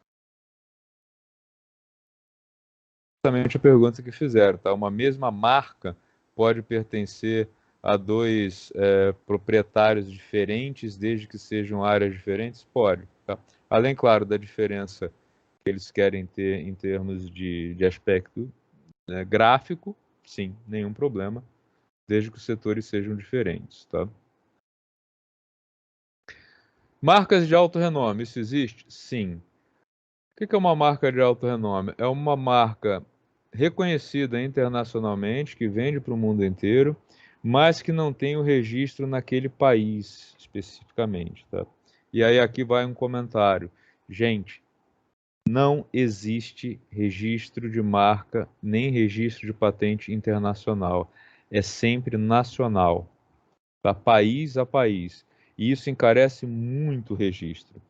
Exatamente a pergunta que fizeram, tá? Uma mesma marca pode pertencer a dois proprietários diferentes, desde que sejam áreas diferentes? Pode, tá? Além, claro, da diferença que eles querem ter em termos de aspecto, né, gráfico, sim, nenhum problema, desde que os setores sejam diferentes, tá? Marcas de alto renome, isso existe? Sim. O que é uma marca de alto renome? É uma marca reconhecida internacionalmente, que vende para o mundo inteiro, mas que não tem o registro naquele país especificamente, tá? E aí aqui vai um comentário. Gente, não existe registro de marca, nem registro de patente internacional. É sempre nacional, tá? País a país. E isso encarece muito o registro.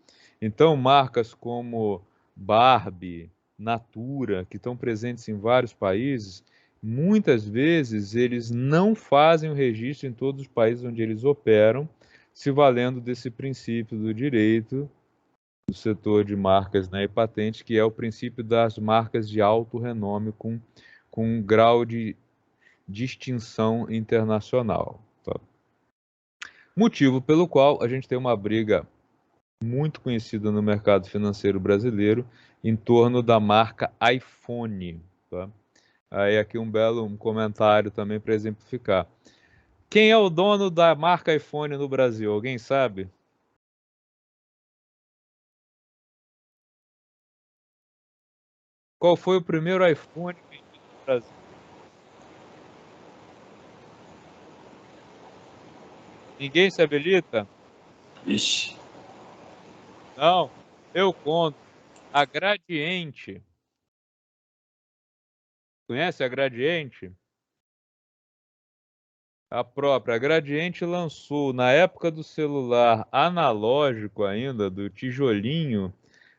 Então, marcas como Barbie, Natura, que estão presentes em vários países, muitas vezes eles não fazem o registro em todos os países onde eles operam, se valendo desse princípio do direito do setor de marcas, né, e patentes, que é o princípio das marcas de alto renome com um grau de distinção internacional. Tá? Motivo pelo qual a gente tem uma briga muito conhecida no mercado financeiro brasileiro em torno da marca iPhone. Tá? Aí aqui um comentário também para exemplificar. Quem é o dono da marca iPhone no Brasil? Alguém sabe? Qual foi o primeiro iPhone vendido no Brasil? Ninguém se habilita? Ixi. Não, eu conto. A Gradiente. Conhece a Gradiente? A própria Gradiente lançou, na época do celular analógico ainda, do tijolinho,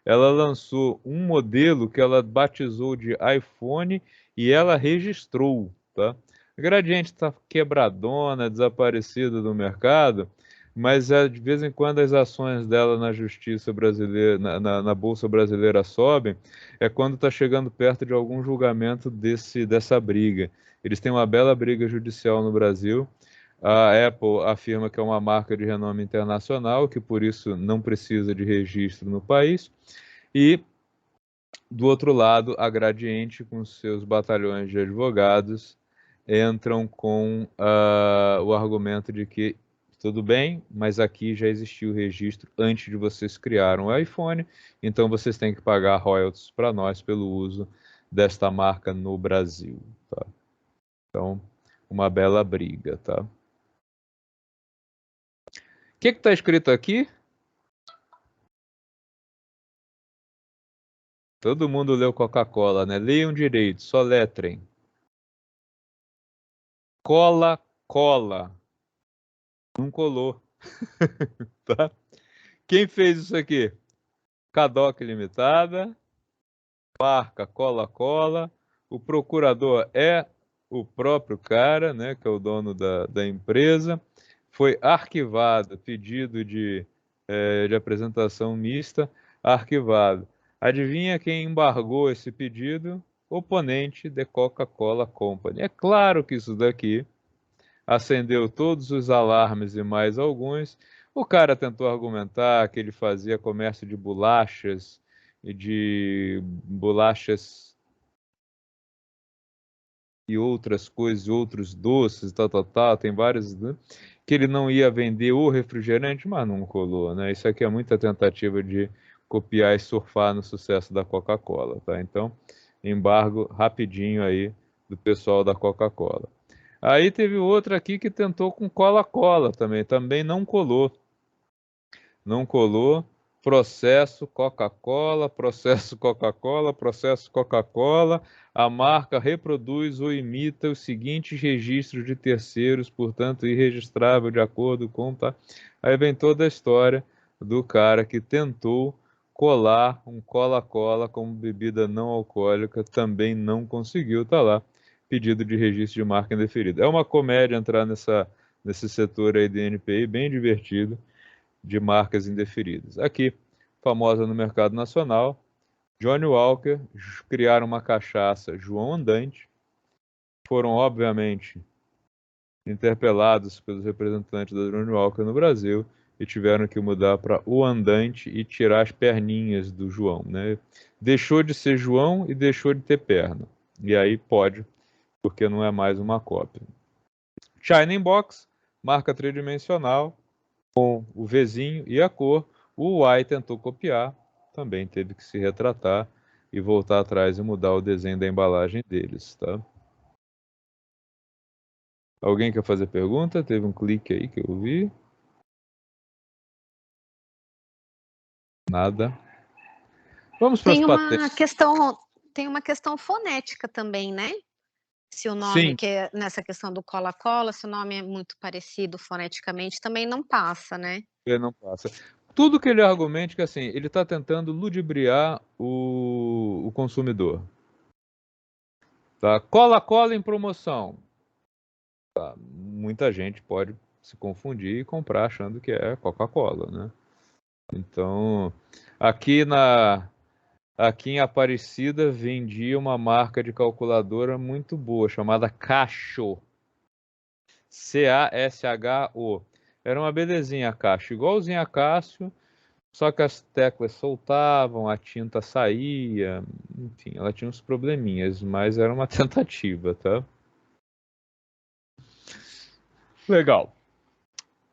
ela lançou um modelo que ela batizou de iPhone e ela registrou, tá? A Gradiente está quebradona, desaparecida do mercado, mas de vez em quando as ações dela na justiça brasileira, na Bolsa Brasileira sobem, é quando está chegando perto de algum julgamento dessa briga. Eles têm uma bela briga judicial no Brasil. A Apple afirma que é uma marca de renome internacional, que por isso não precisa de registro no país. E, do outro lado, a Gradiente, com seus batalhões de advogados, entram com o argumento de que tudo bem, mas aqui já existiu o registro antes de vocês criarem o iPhone, então vocês têm que pagar royalties para nós pelo uso desta marca no Brasil. Tá? Então, uma bela briga, tá? O que está escrito aqui? Todo mundo leu Coca-Cola, né? Leiam direito, soletrem. Cola, cola. Não colou. Tá? Quem fez isso aqui? Cadoc Limitada, marca Cola-Cola. O procurador é o próprio cara, né? Que é o dono da empresa. Foi arquivado, pedido de apresentação mista, arquivado. Adivinha quem embargou esse pedido? Oponente de Coca-Cola Company. É claro que isso daqui acendeu todos os alarmes e mais alguns, O cara tentou argumentar que ele fazia comércio de bolachas e outras coisas, outros doces, tal, tem vários, né? Que ele não ia vender o refrigerante, mas não colou, né? Isso aqui é muita tentativa de copiar e surfar no sucesso da Coca-Cola, tá? Então, embargo rapidinho aí do pessoal da Coca-Cola. Aí teve outra aqui que tentou com Cola-Cola também não colou. Não colou. Processo Coca-Cola, processo Coca-Cola, processo Coca-Cola. A marca reproduz ou imita os seguintes registros de terceiros, portanto, irregistrável de acordo com... Tá? Aí vem toda a história do cara que tentou colar um Cola-Cola como bebida não alcoólica, também não conseguiu, tá lá. Pedido de registro de marca indeferida. É uma comédia entrar nesse setor aí de NPI, bem divertido, de marcas indeferidas. Aqui, famosa no mercado nacional, Johnny Walker, criaram uma cachaça João Andante, foram, obviamente, interpelados pelos representantes da Johnny Walker no Brasil e tiveram que mudar para o Andante e tirar as perninhas do João, né? Deixou de ser João e deixou de ter perna. E aí pode, porque não é mais uma cópia. Shining Box, marca tridimensional, com o Vzinho e a cor. O Y tentou copiar, também teve que se retratar e voltar atrás e mudar o desenho da embalagem deles, tá? Alguém quer fazer pergunta? Teve um clique aí que eu vi. Nada. Vamos para as patentes. Tem uma questão fonética também, né? Se o nome, Sim. que é nessa questão do Cola-Cola, se o nome é muito parecido foneticamente, também não passa, né? Ele não passa. Tudo que ele argumente que assim, ele está tentando ludibriar o consumidor. Tá? Cola-Cola em promoção. Tá? Muita gente pode se confundir e comprar achando que é Coca-Cola, né? Então, aqui em Aparecida vendia uma marca de calculadora muito boa, chamada Casho. C-A-S-H-O. Era uma belezinha a Casho, igualzinha a Cássio, só que as teclas soltavam, a tinta saía, enfim, ela tinha uns probleminhas, mas era uma tentativa, tá? Legal.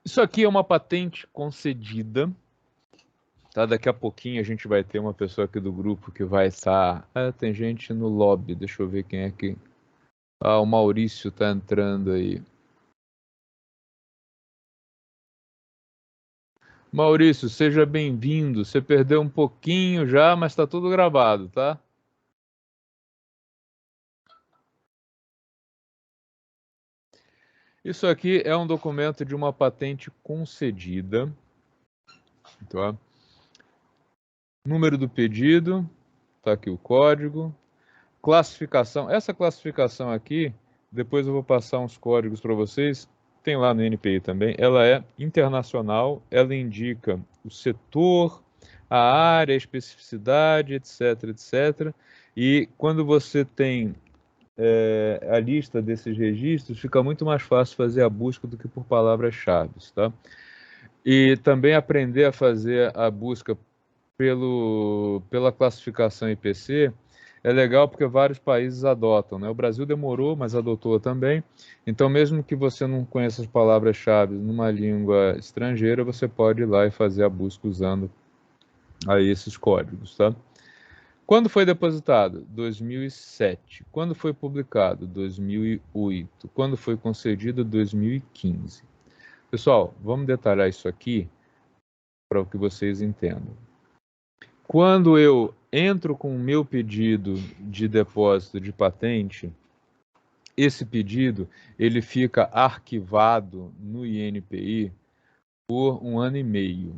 Isso aqui é uma patente concedida. Tá, daqui a pouquinho a gente vai ter uma pessoa aqui do grupo que vai estar... tem gente no lobby, deixa eu ver quem é que... o Maurício tá entrando aí. Maurício, seja bem-vindo. Você perdeu um pouquinho já, mas tá tudo gravado, tá? Isso aqui é um documento de uma patente concedida. Tá? Número do pedido, tá aqui o código. Classificação, essa classificação aqui, depois eu vou passar uns códigos para vocês, tem lá no NPI também, ela é internacional, ela indica o setor, a área, a especificidade, etc, etc. E quando você tem a lista desses registros, fica muito mais fácil fazer a busca do que por palavras-chave, tá? E também aprender a fazer a busca pela classificação IPC é legal porque vários países adotam, né? O Brasil demorou, mas adotou também. Então, mesmo que você não conheça as palavras-chave numa língua estrangeira, você pode ir lá e fazer a busca usando aí esses códigos, tá? Quando foi depositado? 2007. Quando foi publicado? 2008. Quando foi concedido? 2015. Pessoal, vamos detalhar isso aqui para que vocês entendam. Quando eu entro com o meu pedido de depósito de patente, esse pedido ele fica arquivado no INPI por 1 ano e meio,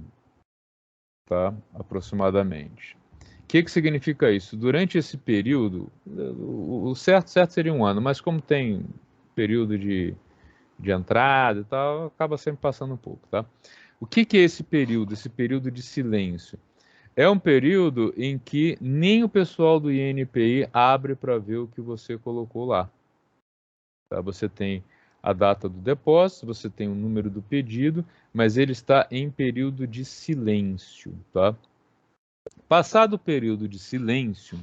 tá? Aproximadamente. O que significa isso? Durante esse período, o certo seria 1 ano, mas como tem período de entrada e tal, acaba sempre passando um pouco, tá? O que é esse período? Esse período de silêncio? É um período em que nem o pessoal do INPI abre para ver o que você colocou lá. Tá? Você tem a data do depósito, você tem o número do pedido, mas ele está em período de silêncio, tá? Passado o período de silêncio,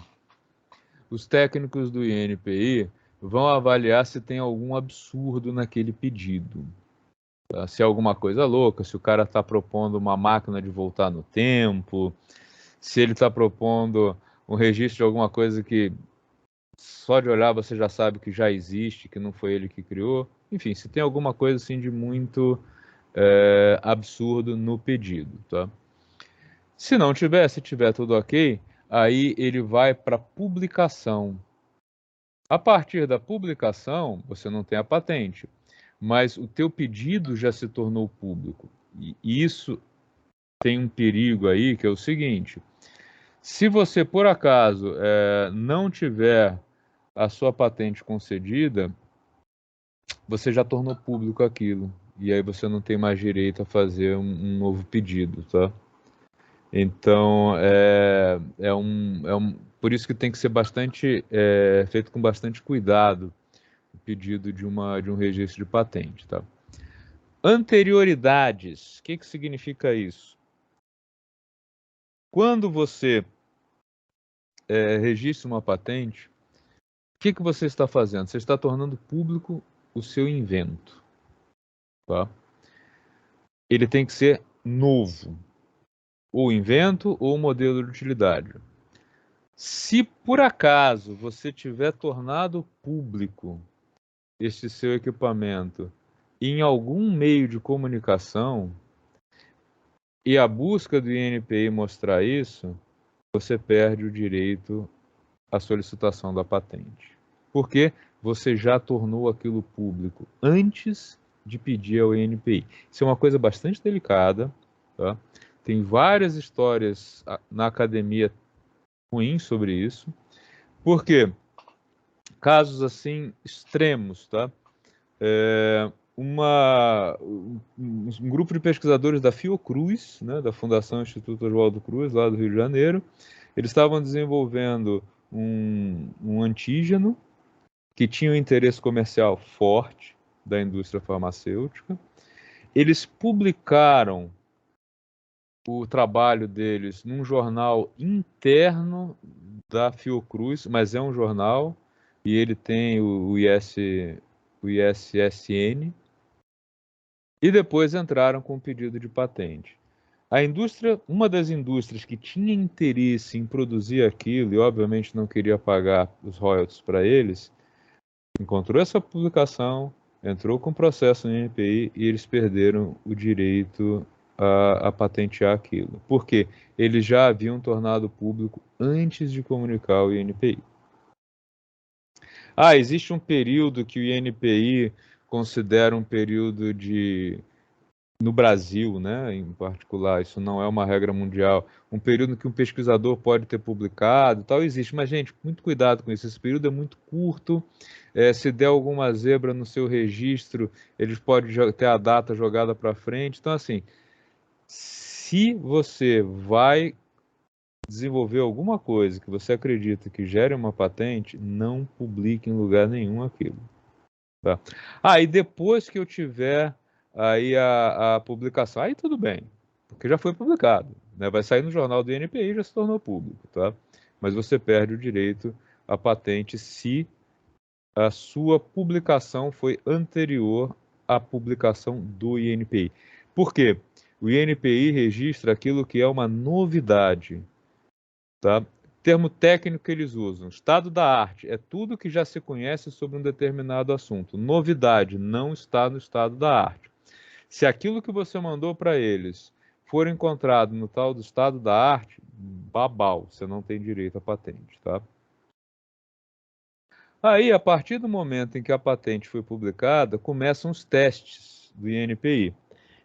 os técnicos do INPI vão avaliar se tem algum absurdo naquele pedido. Tá? Se é alguma coisa louca, se o cara está propondo uma máquina de voltar no tempo, se ele está propondo um registro de alguma coisa que só de olhar você já sabe que já existe, que não foi ele que criou. Enfim, se tem alguma coisa assim de muito absurdo no pedido, tá? Se não tiver, se tiver tudo ok, aí ele vai para publicação. A partir da publicação, você não tem a patente, mas o teu pedido já se tornou público. E isso tem um perigo aí, que é o seguinte: se você, por acaso, não tiver a sua patente concedida, você já tornou público aquilo. E aí você não tem mais direito a fazer um novo pedido, tá? Então, por isso que tem que ser feito com bastante cuidado o pedido de um registro de patente, tá? Anterioridades, o que significa isso? Quando você registra uma patente, o que você está fazendo? Você está tornando público o seu invento, tá? Ele tem que ser novo, ou invento ou modelo de utilidade. Se por acaso você tiver tornado público este seu equipamento em algum meio de comunicação e a busca do INPI mostrar isso, você perde o direito à solicitação da patente. Porque você já tornou aquilo público antes de pedir ao INPI. Isso é uma coisa bastante delicada, tá? Tem várias histórias na academia ruins sobre isso. Por quê? Casos assim extremos, tá? Um grupo de pesquisadores da Fiocruz, né, da Fundação Instituto Oswaldo Cruz, lá do Rio de Janeiro, eles estavam desenvolvendo um antígeno que tinha um interesse comercial forte da indústria farmacêutica. Eles publicaram o trabalho deles num jornal interno da Fiocruz, mas é um jornal e ele tem o ISSN, e depois entraram com um pedido de patente. A indústria, uma das indústrias que tinha interesse em produzir aquilo e obviamente não queria pagar os royalties para eles, encontrou essa publicação, entrou com processo no INPI e eles perderam o direito a patentear aquilo. Por quê? Eles já haviam tornado público antes de comunicar ao INPI. Existe um período que o INPI considera um período no Brasil, né, em particular, isso não é uma regra mundial, um período que um pesquisador pode ter publicado, tal, existe, mas, gente, muito cuidado com isso, esse período é muito curto, se der alguma zebra no seu registro, eles podem ter a data jogada para frente, então, assim, se você vai desenvolver alguma coisa que você acredita que gere uma patente, não publique em lugar nenhum aquilo. Tá? E depois que eu tiver aí a publicação, aí tudo bem, porque já foi publicado, né? Vai sair no jornal do INPI e já se tornou público, tá? Mas você perde o direito à patente se a sua publicação foi anterior à publicação do INPI. Por quê? O INPI registra aquilo que é uma novidade, tá? Termo técnico que eles usam, estado da arte, é tudo que já se conhece sobre um determinado assunto. Novidade não está no estado da arte. Se aquilo que você mandou para eles for encontrado no tal do estado da arte, babau, você não tem direito à patente, tá? Aí, a partir do momento em que a patente foi publicada, começam os testes do INPI.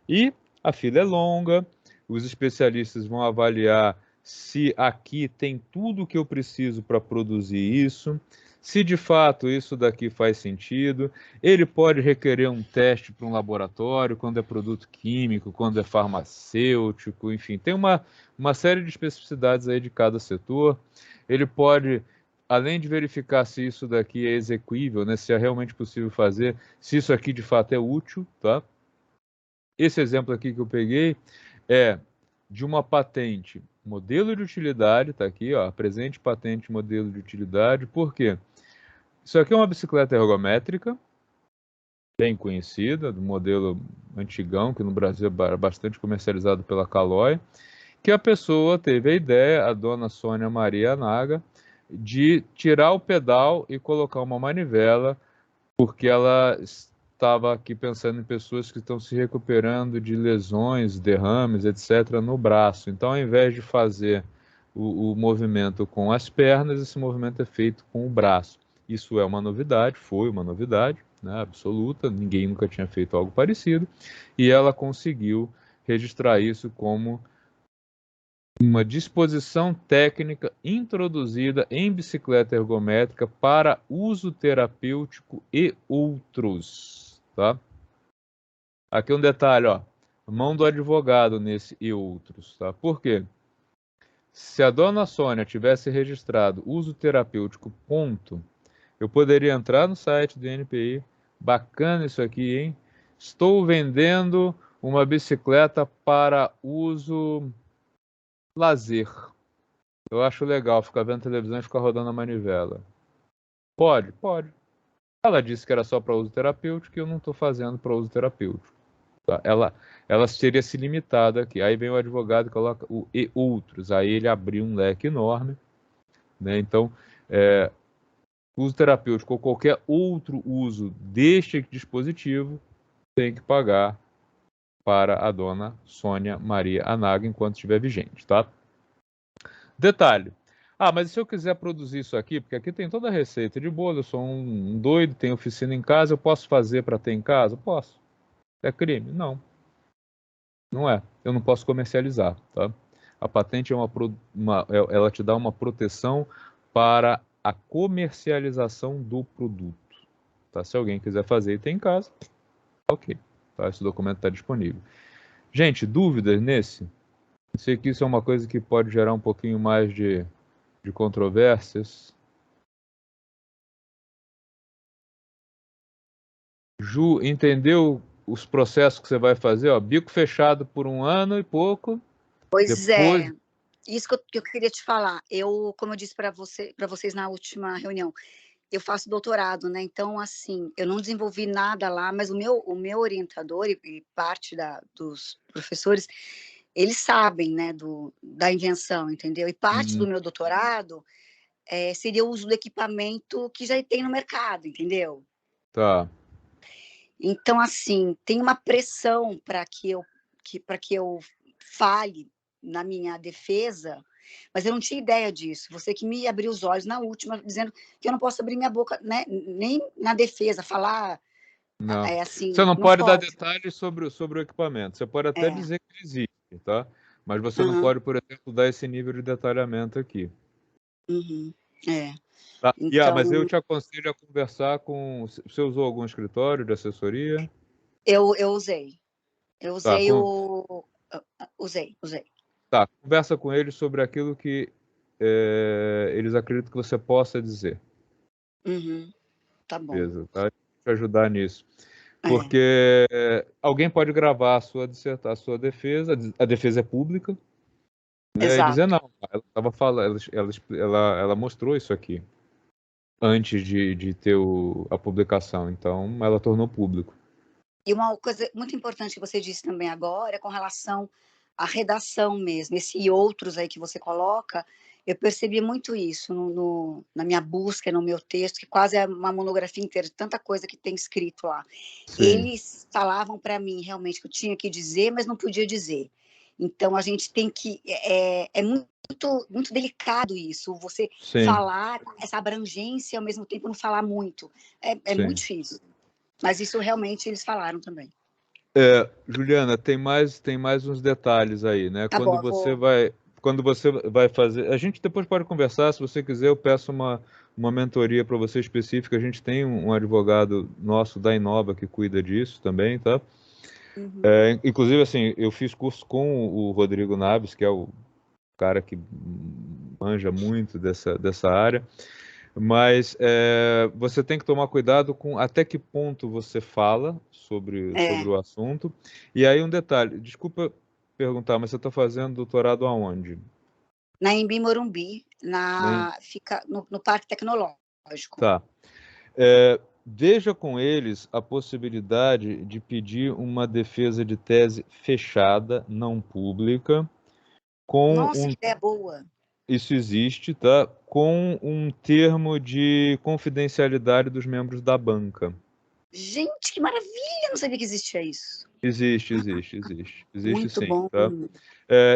E a fila é longa, os especialistas vão avaliar se aqui tem tudo o que eu preciso para produzir isso, se de fato isso daqui faz sentido. Ele pode requerer um teste para um laboratório, quando é produto químico, quando é farmacêutico, enfim, tem uma série de especificidades aí de cada setor. Ele pode além de verificar se isso daqui é execuível, né, se é realmente possível fazer, se isso aqui de fato é útil, tá? Esse exemplo aqui que eu peguei é de uma patente modelo de utilidade, tá aqui, ó, presente patente modelo de utilidade. Por quê? Isso aqui é uma bicicleta ergométrica, bem conhecida, do modelo antigão, que no Brasil é bastante comercializado pela Caloi, que a pessoa teve a ideia, a dona Sônia Maria Naga, de tirar o pedal e colocar uma manivela, porque ela estava aqui pensando em pessoas que estão se recuperando de lesões, derrames, etc., no braço. Então, ao invés de fazer o movimento com as pernas, esse movimento é feito com o braço. Isso é uma novidade, foi uma novidade, né, absoluta, ninguém nunca tinha feito algo parecido, e ela conseguiu registrar isso como uma disposição técnica introduzida em bicicleta ergométrica para uso terapêutico e outros, tá? Aqui um detalhe, ó, mão do advogado nesse e outros, tá? Por quê? Se a dona Sônia tivesse registrado uso terapêutico, ponto, eu poderia entrar no site do NPI, bacana isso aqui, hein? Estou vendendo uma bicicleta para uso lazer. Eu acho legal ficar vendo televisão e ficar rodando a manivela. Pode? Pode. Ela disse que era só para uso terapêutico e eu não estou fazendo para uso terapêutico. Tá? Ela teria se limitado aqui. Aí vem o advogado e coloca o e outros. Aí ele abriu um leque enorme. Né? Então, uso terapêutico ou qualquer outro uso deste dispositivo tem que pagar para a dona Sônia Maria Anaga enquanto estiver vigente, tá? Detalhe. Ah, mas se eu quiser produzir isso aqui, porque aqui tem toda a receita de bolo, eu sou um doido, tenho oficina em casa, eu posso fazer para ter em casa? Posso. É crime? Não. Não é. Eu não posso comercializar, tá? A patente é ela te dá uma proteção para a comercialização do produto. Tá? Se alguém quiser fazer e tem em casa, ok. Tá? Esse documento está disponível. Gente, dúvidas nesse? Eu sei que isso é uma coisa que pode gerar um pouquinho mais de controvérsias. Ju, entendeu os processos que você vai fazer? Ó, bico fechado por 1 ano e pouco. Pois Depois... é, isso que eu queria te falar. Como eu disse para vocês na última reunião, eu faço doutorado, né? Então, assim, eu não desenvolvi nada lá, mas o meu orientador e parte dos professores, eles sabem, né, da invenção, entendeu? E parte do meu doutorado seria o uso do equipamento que já tem no mercado, entendeu? Tá. Então, assim, tem uma pressão para que eu fale na minha defesa, mas eu não tinha ideia disso. Você que me abriu os olhos na última, dizendo que eu não posso abrir minha boca, né, nem na defesa, falar Não. assim, Você não não pode dar pode. detalhes sobre o equipamento. Você pode até É, dizer que ele existe, tá? Mas você não pode, por exemplo, dar esse nível de detalhamento aqui. uhum, é. Tá? Então, Mas eu te aconselho a conversar com... Você usou algum escritório de assessoria? eu usei. Eu Tá, usei usei. tá, conversa com eles sobre aquilo que eles acreditam que você possa dizer. Uhum, tá bom. Beleza, tá? Te ajudar nisso. É, Porque alguém pode gravar a sua defesa, a defesa é pública, né, e dizer exato. não. Ela estava falando, ela mostrou isso aqui antes de ter a publicação, então ela tornou público. E uma coisa muito importante que você disse também agora é com relação à redação mesmo. Esse outros aí que você coloca, eu percebi muito isso na minha busca, no meu texto, que quase é uma monografia inteira, de tanta coisa que tem escrito lá. Sim, Eles falavam para mim realmente que eu tinha que dizer, mas não podia dizer. Então a gente tem que é muito delicado isso, você sim, falar essa abrangência ao mesmo tempo não falar muito. É muito sim. difícil. Mas isso realmente eles falaram também. Juliana, tem mais uns detalhes aí, né? Tá bom, eu vou. Quando você vai fazer, a gente depois pode conversar, se você quiser, eu peço uma mentoria para você específica. A gente tem um advogado nosso da Inova que cuida disso também, tá? Uhum. Inclusive, assim, eu fiz curso com o Rodrigo Naves, que é o cara que manja muito dessa área. Mas você tem que tomar cuidado com até que ponto você fala sobre o assunto. E aí um detalhe, desculpa perguntar, mas você está fazendo doutorado aonde? Na Embi Morumbi, fica no Parque Tecnológico. Tá. Veja com eles a possibilidade de pedir uma defesa de tese fechada, não pública, com Nossa, que ideia boa. Isso existe, tá? Com um termo de confidencialidade dos membros da banca. Gente, que maravilha! Não sabia que existia isso. Existe Muito sim, bom. tá?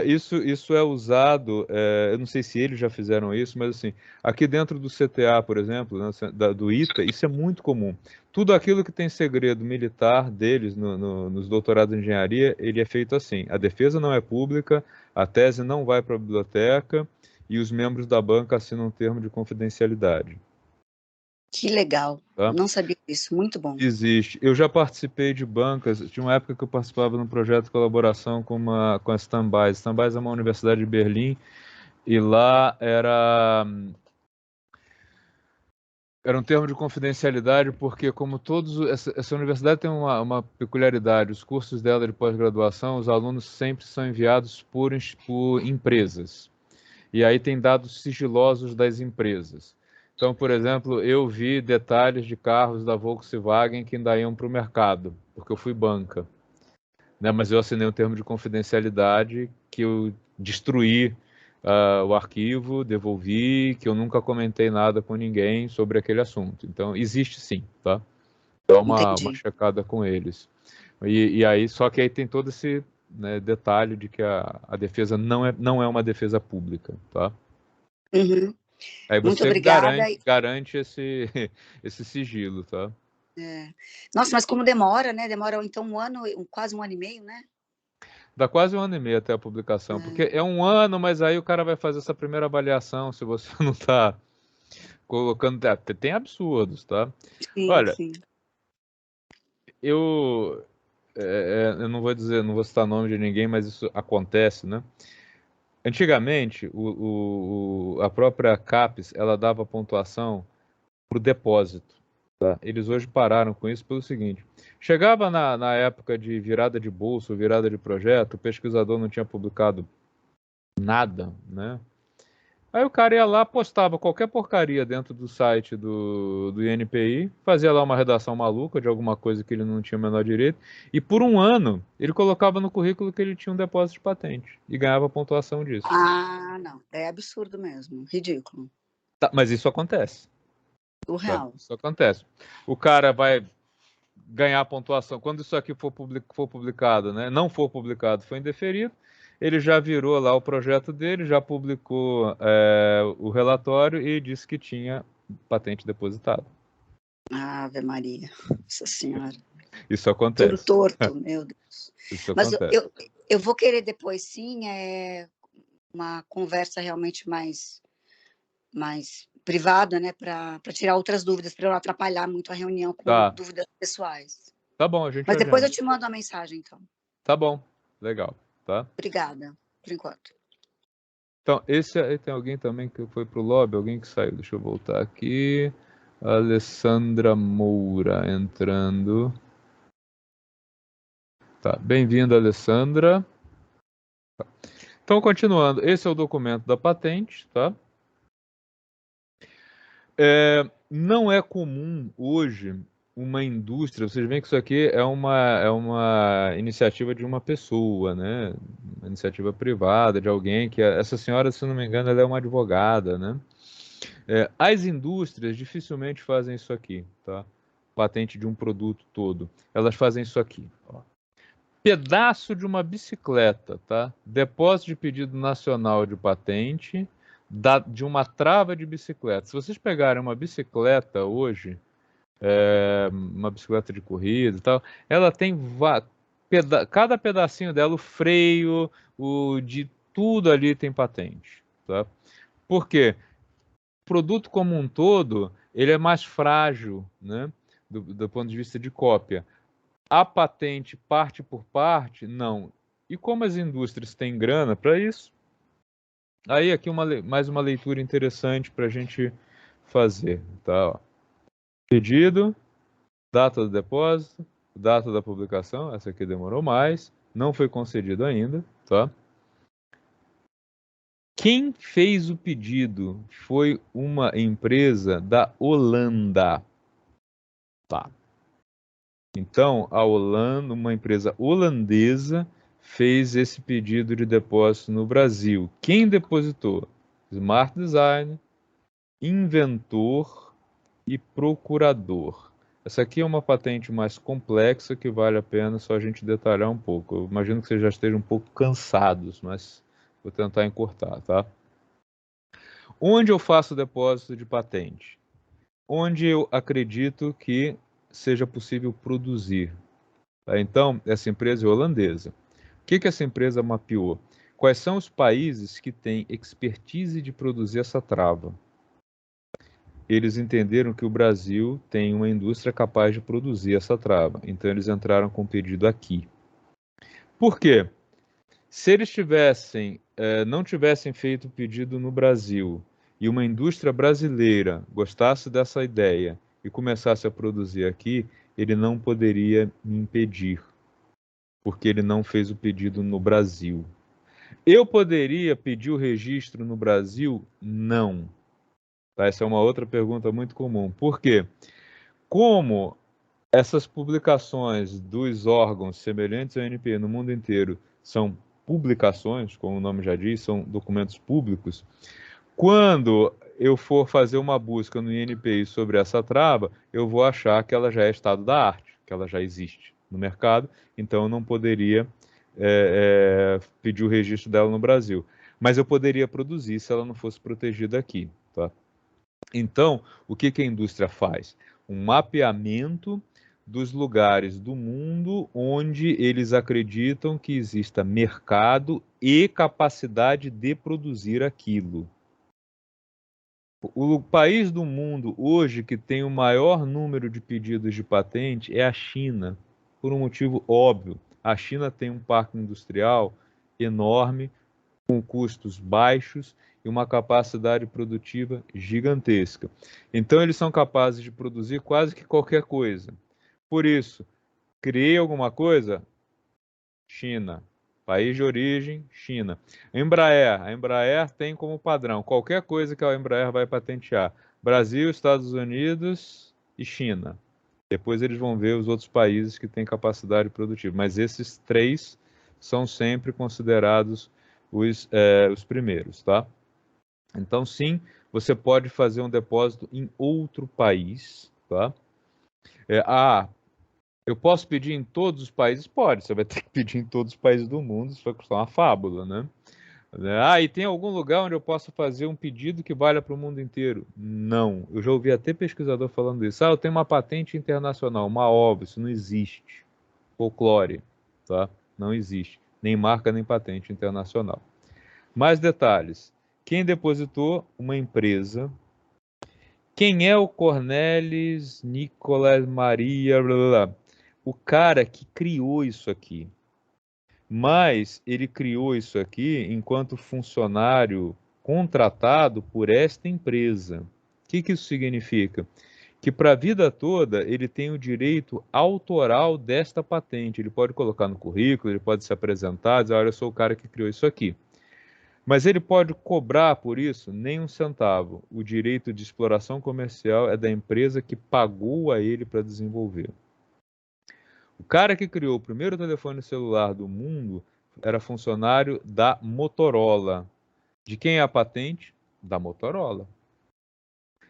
Isso é usado, eu não sei se eles já fizeram isso, mas assim, aqui dentro do CTA, por exemplo, né, do ITA, isso é muito comum. Tudo aquilo que tem segredo militar deles nos doutorados em engenharia, ele é feito assim. A defesa não é pública, a tese não vai para a biblioteca e os membros da banca assinam um termo de confidencialidade. Que legal. Tá? Não sabia disso. Muito bom. Existe. Eu já participei de bancas. Tinha uma época que eu participava de um projeto de colaboração com a Standbys. Standbys é uma universidade de Berlim e lá era um termo de confidencialidade porque, como essa universidade tem uma peculiaridade. Os cursos dela de pós-graduação, os alunos sempre são enviados por empresas. E aí tem dados sigilosos das empresas. Então, por exemplo, eu vi detalhes de carros da Volkswagen que ainda iam para o mercado, porque eu fui banca. Né? Mas eu assinei um termo de confidencialidade que eu destruí o arquivo, devolvi, que eu nunca comentei nada com ninguém sobre aquele assunto. Então, existe sim, tá? Dá uma checada com eles. E aí, só que aí tem todo esse detalhe de que a defesa não é uma defesa pública, tá? Uhum. Aí Muito você obrigada. garante esse sigilo, tá? Nossa, mas como demora, né? Demora então um ano, quase um ano e meio, né? Dá quase um ano e meio até a publicação, porque é um ano, mas aí o cara vai fazer essa primeira avaliação se você não está colocando... Tem absurdos, tá? Sim, olha, sim. Eu não vou citar nome de ninguém, mas isso acontece, né? Antigamente, a própria CAPES, ela dava pontuação para o depósito. Tá? Eles hoje pararam com isso pelo seguinte: chegava na época de virada de bolsa, virada de projeto, o pesquisador não tinha publicado nada, né? Aí o cara ia lá, postava qualquer porcaria dentro do site do INPI, fazia lá uma redação maluca de alguma coisa que ele não tinha o menor direito, e por um ano ele colocava no currículo que ele tinha um depósito de patente e ganhava pontuação disso. Ah, não. É absurdo mesmo. Ridículo. Tá, mas isso acontece. Surreal. Isso acontece. O cara vai ganhar pontuação. Quando isso aqui for publicado, né? Não for publicado, foi indeferido, ele já virou lá o projeto dele, já publicou o relatório e disse que tinha patente depositada. Ave Maria. Nossa Senhora. Isso acontece. Tudo torto, meu Deus. Isso Mas acontece. eu vou querer depois, sim, uma conversa realmente mais privada, né, para tirar outras dúvidas, para eu não atrapalhar muito a reunião com dúvidas pessoais. Tá bom, a gente Mas depois eu te mando uma mensagem, então. Tá bom, legal, tá? Obrigada, por enquanto. Então, esse aí tem alguém também que foi pro lobby, alguém que saiu. Deixa eu voltar aqui. Alessandra Moura entrando. Tá, bem-vinda, Alessandra. Então, continuando, esse é o documento da patente, tá? Não é comum hoje uma indústria, vocês veem que isso aqui é uma iniciativa de uma pessoa, né? Uma iniciativa privada de alguém que essa senhora, se não me engano, ela é uma advogada, né? As indústrias dificilmente fazem isso aqui, tá? Patente de um produto todo. Elas fazem isso aqui, ó. Pedaço de uma bicicleta, tá? Depósito de pedido nacional de patente de uma trava de bicicleta. Se vocês pegarem uma bicicleta hoje, uma bicicleta de corrida e tal, ela tem cada pedacinho dela, o freio, de tudo ali tem patente, tá? Por quê? O produto como um todo, ele é mais frágil, né? Do ponto de vista de cópia. A patente parte por parte, não. E como as indústrias têm grana para isso, aí aqui mais uma leitura interessante para a gente fazer. Tá? Ó. Pedido, data do depósito, data da publicação, essa aqui demorou mais, não foi concedido ainda, tá? Quem fez o pedido foi uma empresa da Holanda. Tá. Então, a Holanda, uma empresa holandesa, fez esse pedido de depósito no Brasil. Quem depositou? Smart Design, inventor e procurador. Essa aqui é uma patente mais complexa que vale a pena só a gente detalhar um pouco. Eu imagino que vocês já estejam um pouco cansados, mas vou tentar encurtar, tá? Onde eu faço o depósito de patente? Onde eu acredito que seja possível produzir. Tá? Então, essa empresa é holandesa. O que essa empresa mapeou? Quais são os países que têm expertise de produzir essa trava? Eles entenderam que o Brasil tem uma indústria capaz de produzir essa trava. Então, eles entraram com o pedido aqui. Por quê? Se eles não tivessem feito o pedido no Brasil e uma indústria brasileira gostasse dessa ideia e começasse a produzir aqui, ele não poderia me impedir, porque ele não fez o pedido no Brasil. Eu poderia pedir o registro no Brasil? Não. Tá? Essa é uma outra pergunta muito comum. Por quê? Como essas publicações dos órgãos semelhantes ao INPI no mundo inteiro são publicações, como o nome já diz, são documentos públicos, quando eu for fazer uma busca no INPI sobre essa trava, eu vou achar que ela já é estado da arte, que ela já existe no mercado, então eu não poderia pedir o registro dela no Brasil. Mas eu poderia produzir se ela não fosse protegida aqui. Tá? Então, o que a indústria faz? Um mapeamento dos lugares do mundo onde eles acreditam que exista mercado e capacidade de produzir aquilo. O país do mundo hoje que tem o maior número de pedidos de patente é a China, por um motivo óbvio. A China tem um parque industrial enorme, com custos baixos e uma capacidade produtiva gigantesca. Então, eles são capazes de produzir quase que qualquer coisa. Por isso, criei alguma coisa? China. País de origem, China. A Embraer tem como padrão qualquer coisa que a Embraer vai patentear. Brasil, Estados Unidos e China. Depois eles vão ver os outros países que têm capacidade produtiva. Mas esses três são sempre considerados os primeiros, tá? Então, sim, você pode fazer um depósito em outro país, tá? Eu posso pedir em todos os países? Pode, você vai ter que pedir em todos os países do mundo, isso vai custar uma fábula, né? E tem algum lugar onde eu posso fazer um pedido que valha para o mundo inteiro? Não. Eu já ouvi até pesquisador falando isso. Eu tenho uma patente internacional, uma obra, isso não existe. Folclore, tá? Não existe. Nem marca, nem patente internacional. Mais detalhes. Quem depositou? Uma empresa. Quem é o Cornelis Nicolas Maria... Blá, blá, blá. O cara que criou isso aqui. Mas ele criou isso aqui enquanto funcionário contratado por esta empresa. O que isso significa? Que para a vida toda ele tem o direito autoral desta patente. Ele pode colocar no currículo, ele pode se apresentar, dizer, olha, eu sou o cara que criou isso aqui. Mas ele pode cobrar por isso nem um centavo. O direito de exploração comercial é da empresa que pagou a ele para desenvolver. O cara que criou o primeiro telefone celular do mundo era funcionário da Motorola. De quem é a patente? Da Motorola.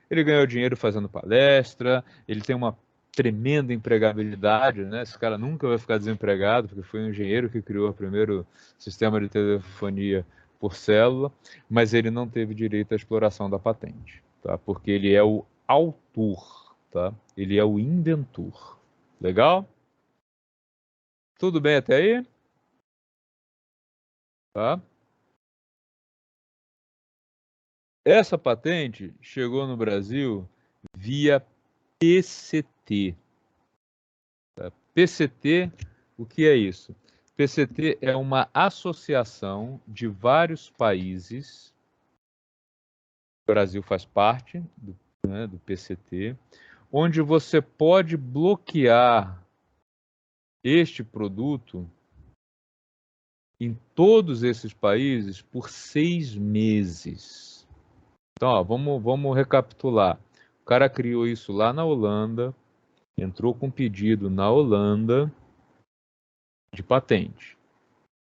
Ele ganhou dinheiro fazendo palestra, ele tem uma tremenda empregabilidade, né? Esse cara nunca vai ficar desempregado, porque foi um engenheiro que criou o primeiro sistema de telefonia por célula, mas ele não teve direito à exploração da patente, tá? Porque ele é o autor, tá? Ele é o inventor. Legal? Tudo bem até aí? Tá? Essa patente chegou no Brasil via PCT. Tá? PCT, o que é isso? PCT é uma associação de vários países. O Brasil faz parte do né, do PCT, onde você pode bloquear este produto em todos esses países por 6 meses. Então, ó, vamos recapitular. O cara criou isso lá na Holanda, entrou com pedido na Holanda de patente.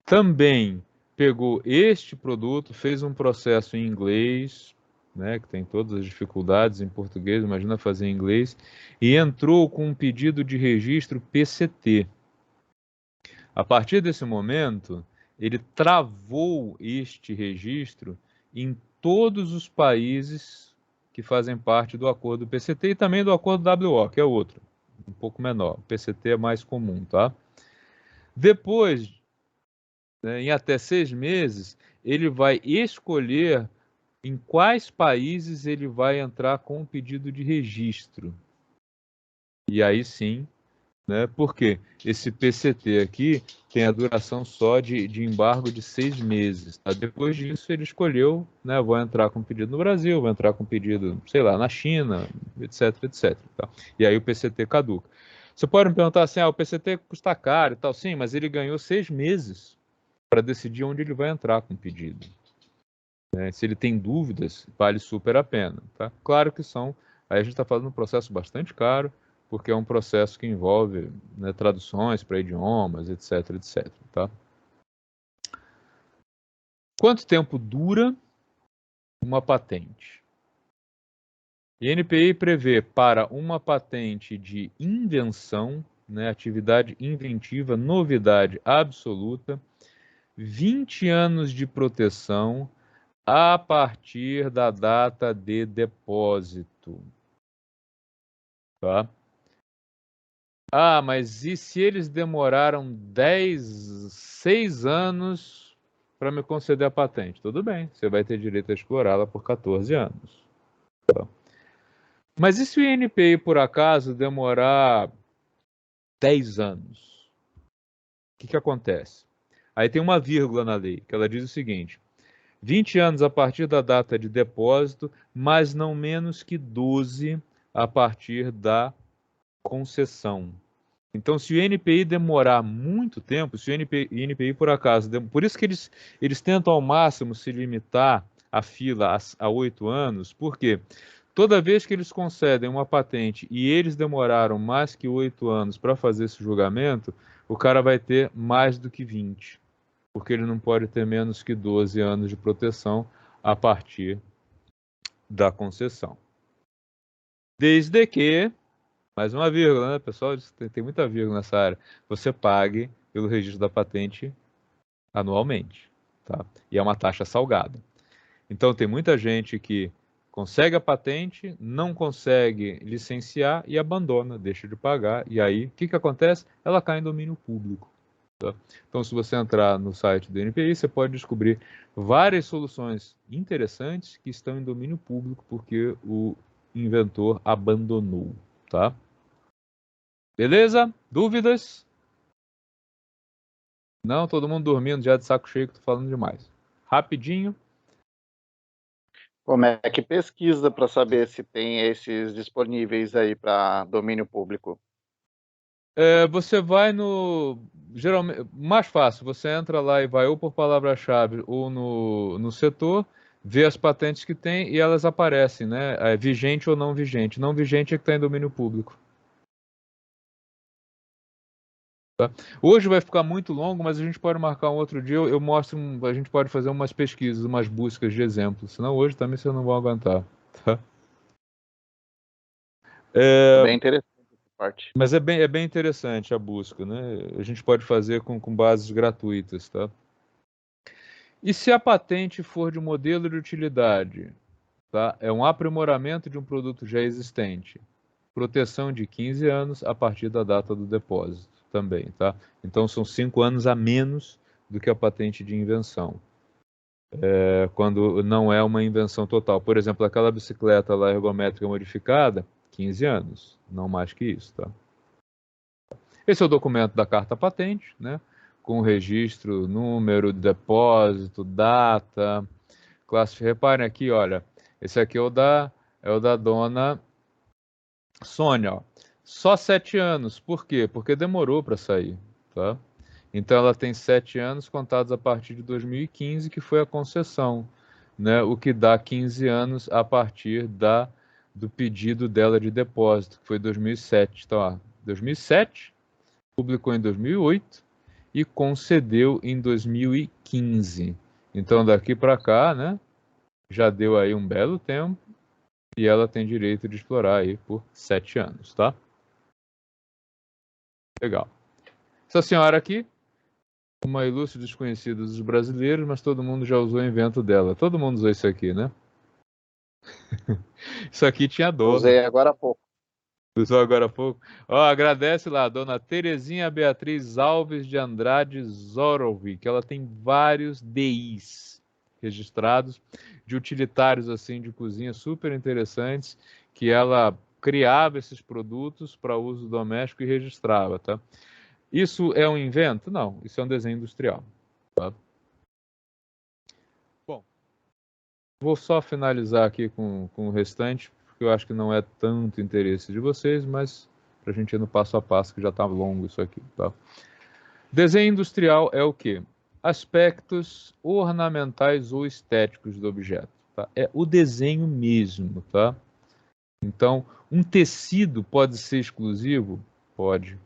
Também pegou este produto, fez um processo em inglês, né, que tem todas as dificuldades em português, imagina fazer em inglês, e entrou com um pedido de registro PCT. A partir desse momento, ele travou este registro em todos os países que fazem parte do acordo PCT e também do acordo WO, que é outro, um pouco menor. O PCT é mais comum, tá? Depois, né, em até 6 meses, ele vai escolher em quais países ele vai entrar com o pedido de registro. E aí sim, né, porque esse PCT aqui tem a duração só de embargo de 6 meses. Tá? Depois disso, ele escolheu, né, vou entrar com pedido no Brasil, vou entrar com pedido, sei lá, na China, etc, etc. Tá? E aí o PCT caduca. Você pode me perguntar assim, o PCT custa caro e tal. Sim, mas ele ganhou 6 meses para decidir onde ele vai entrar com o pedido. Né? Se ele tem dúvidas, vale super a pena. Tá? Claro que são, aí a gente está falando de um processo bastante caro, porque é um processo que envolve, né, traduções para idiomas, etc, etc. Tá? Quanto tempo dura uma patente? E a NPI prevê para uma patente de invenção, né, atividade inventiva, novidade absoluta, 20 anos de proteção a partir da data de depósito. Tá? Ah, mas e se eles demoraram 6 anos para me conceder a patente? Tudo bem, você vai ter direito a explorá-la por 14 anos. Tá? Mas e se o INPI, por acaso, demorar 10 anos? O que acontece? Aí tem uma vírgula na lei, que ela diz o seguinte: 20 anos a partir da data de depósito, mas não menos que 12 a partir da concessão. Então, se o INPI demorar muito tempo, se o INPI por acaso... Por isso que eles tentam ao máximo se limitar a fila a 8 anos, porque toda vez que eles concedem uma patente e eles demoraram mais que 8 anos para fazer esse julgamento, o cara vai ter mais do que 20, porque ele não pode ter menos que 12 anos de proteção a partir da concessão. Desde que, mais uma vírgula, né, pessoal? Tem muita vírgula nessa área. Você pague pelo registro da patente anualmente, tá? E é uma taxa salgada. Então, tem muita gente que consegue a patente, não consegue licenciar e abandona, deixa de pagar. E aí, o que acontece? Ela cai em domínio público. Tá? Então, se você entrar no site do INPI, você pode descobrir várias soluções interessantes que estão em domínio público porque o inventor abandonou, tá? Beleza? Dúvidas? Não, todo mundo dormindo já de saco cheio que tô falando demais. Rapidinho. Como é que pesquisa para saber se tem esses disponíveis aí para domínio público? Você vai no... Geralmente, mais fácil, você entra lá e vai ou por palavra-chave ou no setor, vê as patentes que tem e elas aparecem, né? Vigente ou não vigente. Não vigente é que está em domínio público. Tá? Hoje vai ficar muito longo, mas a gente pode marcar um outro dia. Eu mostro, a gente pode fazer umas pesquisas, umas buscas de exemplos. Senão hoje também vocês não vão aguentar. Tá? É bem interessante essa parte. Mas é bem interessante a busca, né? A gente pode fazer com bases gratuitas, tá? E se a patente for de modelo de utilidade, tá? É um aprimoramento de um produto já existente. Proteção de 15 anos a partir da data do depósito também, tá? Então são 5 anos a menos do que a patente de invenção. Quando não é uma invenção total. Por exemplo, aquela bicicleta lá ergométrica modificada, 15 anos, não mais que isso, tá? Esse é o documento da carta patente, né? Com o registro, número, depósito, data, classe. Reparem aqui, olha, esse aqui é o da é o da dona Sônia, ó. Só 7 anos. Por quê? Porque demorou para sair, tá? Então ela tem 7 anos contados a partir de 2015, que foi a concessão, né? O que dá 15 anos a partir do pedido dela de depósito, que foi 2007. Então, ó, 2007, publicou em 2008 e concedeu em 2015. Então daqui para cá, né? Já deu aí um belo tempo e ela tem direito de explorar aí por 7 anos, tá? Legal. Essa senhora aqui, uma ilustre desconhecida dos brasileiros, mas todo mundo já usou o invento dela. Todo mundo usou isso aqui, né? Isso aqui tinha dono. Usei agora há pouco. Usou agora há pouco. Ó, agradece lá a dona Terezinha Beatriz Alves de Andrade Zorovic, ela tem vários DIs registrados de utilitários assim de cozinha super interessantes, que ela criava esses produtos para uso doméstico e registrava, tá? Isso é um invento? Não, isso é um desenho industrial, tá? Bom, vou só finalizar aqui com o restante, porque eu acho que não é tanto interesse de vocês, mas para a gente ir no passo a passo, que já está longo isso aqui, tá? Desenho industrial é o quê? Aspectos ornamentais ou estéticos do objeto, tá? É o desenho mesmo, tá? Então, um tecido pode ser exclusivo? Pode.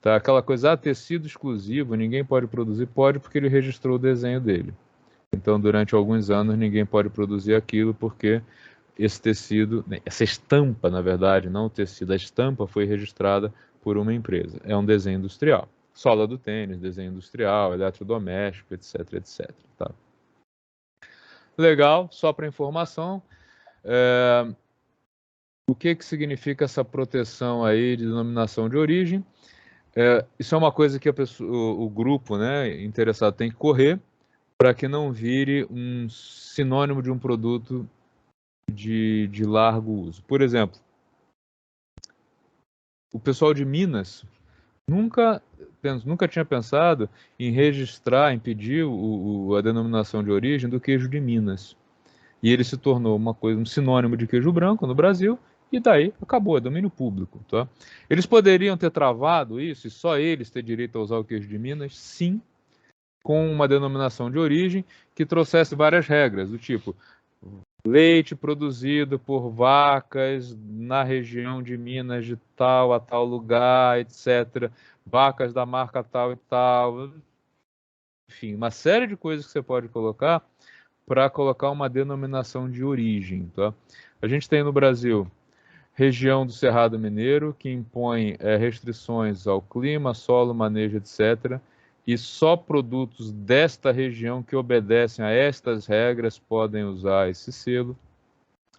Tá? Aquela coisa, tecido exclusivo, ninguém pode produzir? Pode, porque ele registrou o desenho dele. Então, durante alguns anos, ninguém pode produzir aquilo, porque esse tecido, essa estampa, na verdade, não o tecido, a estampa foi registrada por uma empresa. É um desenho industrial. Sola do tênis, desenho industrial, eletrodoméstico, etc, etc. Tá? Legal, só para informação. O que significa essa proteção aí de denominação de origem? Isso é uma coisa que o grupo, né, interessado tem que correr para que não vire um sinônimo de um produto de largo uso. Por exemplo, o pessoal de Minas nunca tinha pensado em registrar, em pedir a denominação de origem do queijo de Minas. E ele se tornou um sinônimo de queijo branco no Brasil, e daí acabou, é domínio público. Tá? Eles poderiam ter travado isso e só eles ter direito a usar o queijo de Minas? Sim, com uma denominação de origem que trouxesse várias regras, do tipo leite produzido por vacas na região de Minas de tal a tal lugar, etc. Vacas da marca tal e tal. Enfim, uma série de coisas que você pode colocar para colocar uma denominação de origem. Tá? A gente tem no Brasil região do Cerrado Mineiro, que impõe restrições ao clima, solo, manejo, etc., e só produtos desta região que obedecem a estas regras podem usar esse selo.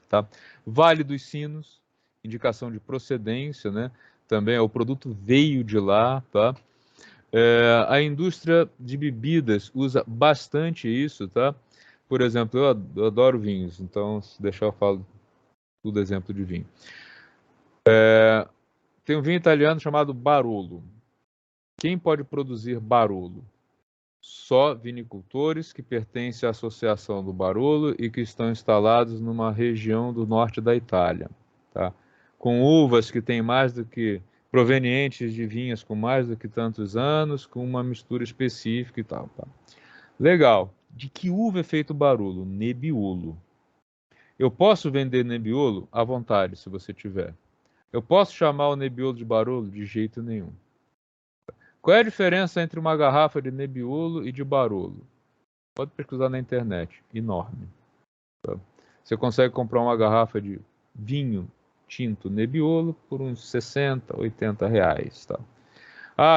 Tá? Vale dos Sinos, indicação de procedência, né? Também o produto veio de lá. Tá? A indústria de bebidas usa bastante isso. Tá? Por exemplo, eu adoro vinhos, então se deixar eu falo tudo exemplo de vinho. Tem um vinho italiano chamado Barolo. Quem pode produzir Barolo? Só vinicultores que pertencem à Associação do Barolo e que estão instalados numa região do norte da Itália. Tá? Com uvas que têm mais do que... provenientes de vinhas com mais do que tantos anos, com uma mistura específica e tal. Tá? Legal. De que uva é feito o Barolo? Nebbiolo. Eu posso vender Nebbiolo? À vontade, se você tiver. Eu posso chamar o Nebbiolo de Barolo? De jeito nenhum. Qual é a diferença entre uma garrafa de Nebbiolo e de Barolo? Pode pesquisar na internet. Enorme. Tá? Você consegue comprar uma garrafa de vinho tinto Nebbiolo por uns 60, 80 reais. Tá?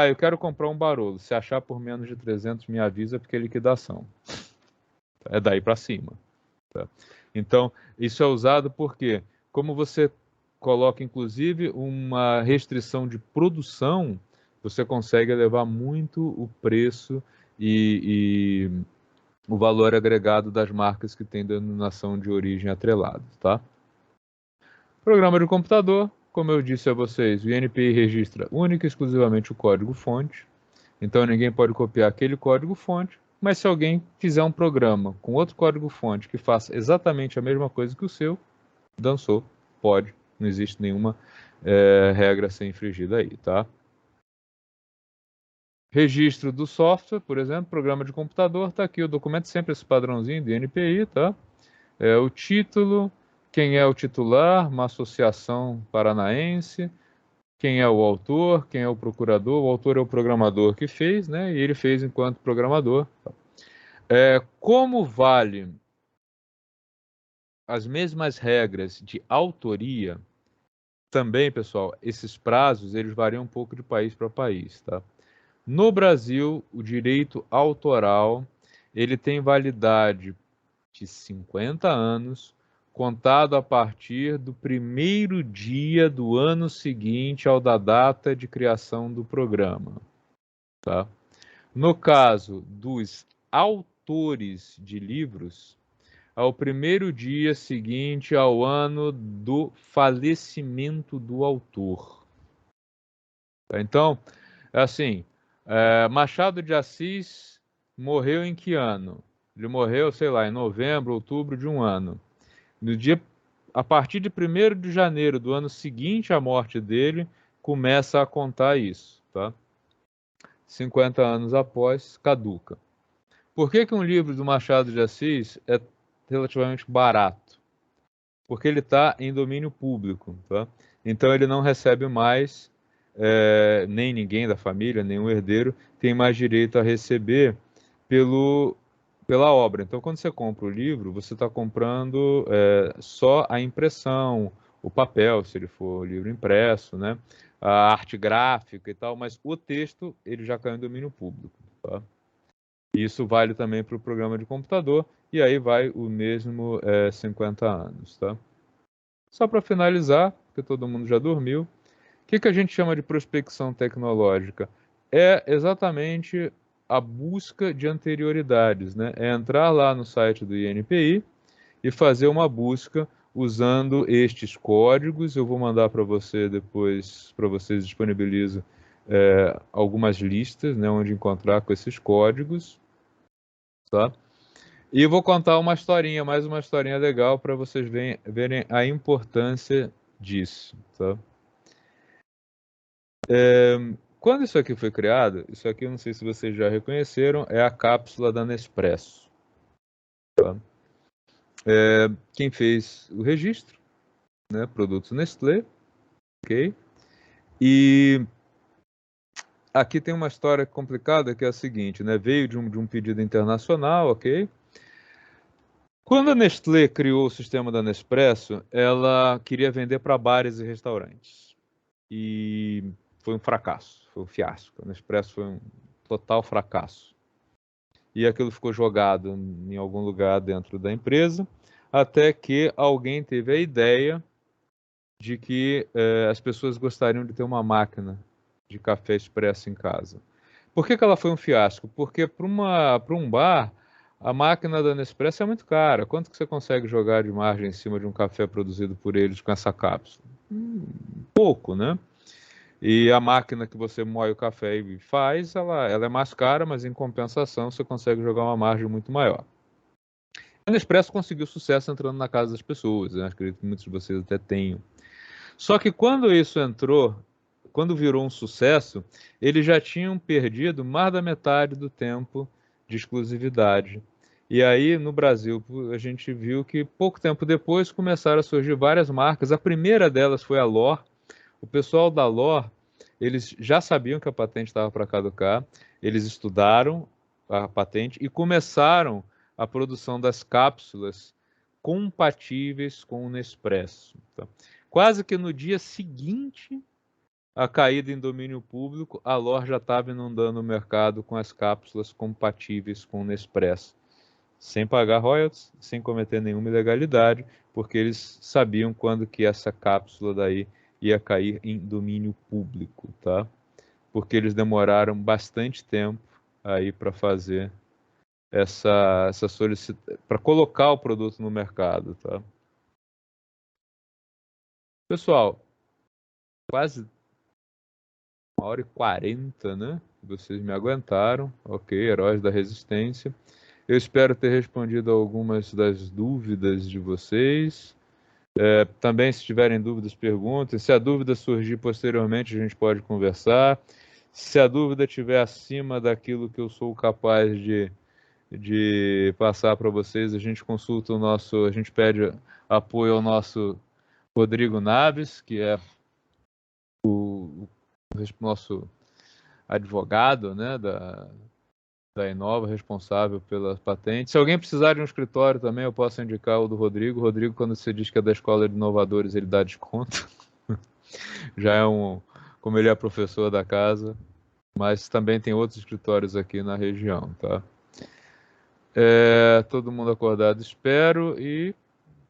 Eu quero comprar um Barolo. Se achar por menos de 300, me avisa, porque é liquidação. É daí para cima. Tá? Então, isso é usado porque, como você coloca, inclusive, uma restrição de produção, você consegue elevar muito o preço e o valor agregado das marcas que têm denominação de origem atrelada. Tá? Programa de computador, como eu disse a vocês, o INPI registra única e exclusivamente o código-fonte, então ninguém pode copiar aquele código-fonte, mas se alguém fizer um programa com outro código-fonte que faça exatamente a mesma coisa que o seu, dançou, pode, não existe nenhuma regra a ser infringida aí, tá? Registro do software, por exemplo, programa de computador, tá aqui o documento, sempre esse padrãozinho de NPI, tá? O título, quem é o titular, uma associação paranaense, quem é o autor, quem é o procurador, o autor é o programador que fez, né? E ele fez enquanto programador. Como vale as mesmas regras de autoria, também, pessoal, esses prazos, eles variam um pouco de país para país, tá? No Brasil, o direito autoral, ele tem validade de 50 anos, contado a partir do primeiro dia do ano seguinte ao da data de criação do programa, tá? No caso dos autores de livros, ao primeiro dia seguinte ao ano do falecimento do autor. Tá? Então, assim, Machado de Assis morreu em que ano? Ele morreu, sei lá, em novembro, outubro de um ano. A partir de 1º de janeiro do ano seguinte à morte dele, começa a contar isso, tá? 50 anos após, caduca. Por que um livro do Machado de Assis é relativamente barato? Porque ele está em domínio público, tá? Então ele não recebe mais, nem ninguém da família, nenhum herdeiro, tem mais direito a receber pela obra. Então, quando você compra o livro, você está comprando só a impressão, o papel, se ele for livro impresso, né? A arte gráfica e tal, mas o texto ele já caiu em domínio público. Tá? Isso vale também para o programa de computador, e aí vai o mesmo 50 anos. Tá? Só para finalizar, porque todo mundo já dormiu, o que a gente chama de prospecção tecnológica? É exatamente a busca de anterioridades, né? É entrar lá no site do INPI e fazer uma busca usando estes códigos. Eu vou mandar para você depois, para vocês disponibilizo algumas listas, né, onde encontrar com esses códigos, tá? E eu vou contar uma historinha, mais uma historinha legal para vocês verem a importância disso, tá? Quando isso aqui foi criado, isso aqui eu não sei se vocês já reconheceram, é a cápsula da Nespresso. Tá? Quem fez o registro, né, produtos Nestlé, ok? E aqui tem uma história complicada que é a seguinte, né? Veio de um pedido internacional, ok? Quando a Nestlé criou o sistema da Nespresso, ela queria vender para bares e restaurantes. E foi um fracasso, foi um fiasco. A Nespresso foi um total fracasso. E aquilo ficou jogado em algum lugar dentro da empresa, até que alguém teve a ideia de que as pessoas gostariam de ter uma máquina de café expresso em casa. Por que ela foi um fiasco? Porque para um bar, a máquina da Nespresso é muito cara. Quanto que você consegue jogar de margem em cima de um café produzido por eles com essa cápsula? Pouco, né? E a máquina que você moe o café e faz, ela é mais cara, mas em compensação você consegue jogar uma margem muito maior. A Nespresso conseguiu sucesso entrando na casa das pessoas, né? Acredito que muitos de vocês até tenham. Só que quando isso entrou, quando virou um sucesso, eles já tinham perdido mais da metade do tempo de exclusividade. E aí, no Brasil, a gente viu que pouco tempo depois começaram a surgir várias marcas. A primeira delas foi a L'Or. O pessoal da L'Or, eles já sabiam que a patente estava para caducar, eles estudaram a patente e começaram a produção das cápsulas compatíveis com o Nespresso. Tá? Quase que no dia seguinte à caída em domínio público, a L'Or já estava inundando o mercado com as cápsulas compatíveis com o Nespresso, sem pagar royalties, sem cometer nenhuma ilegalidade, porque eles sabiam quando que essa cápsula daí ia cair em domínio público, tá? Porque eles demoraram bastante tempo aí para fazer essa solicitação, para colocar o produto no mercado, tá? Pessoal, quase 1h40, né? Vocês me aguentaram, ok, heróis da resistência. Eu espero ter respondido algumas das dúvidas de vocês. Também, se tiverem dúvidas, perguntem. Se a dúvida surgir posteriormente, a gente pode conversar. Se a dúvida estiver acima daquilo que eu sou capaz de passar para vocês, a gente consulta a gente pede apoio ao nosso Rodrigo Naves, que é o nosso advogado, né, da Inova, responsável pelas patentes. Se alguém precisar de um escritório também, eu posso indicar o do Rodrigo. Rodrigo, quando você diz que é da Escola de Inovadores, ele dá desconto. Já como ele é professor da casa, mas também tem outros escritórios aqui na região, tá? Todo mundo acordado, espero, e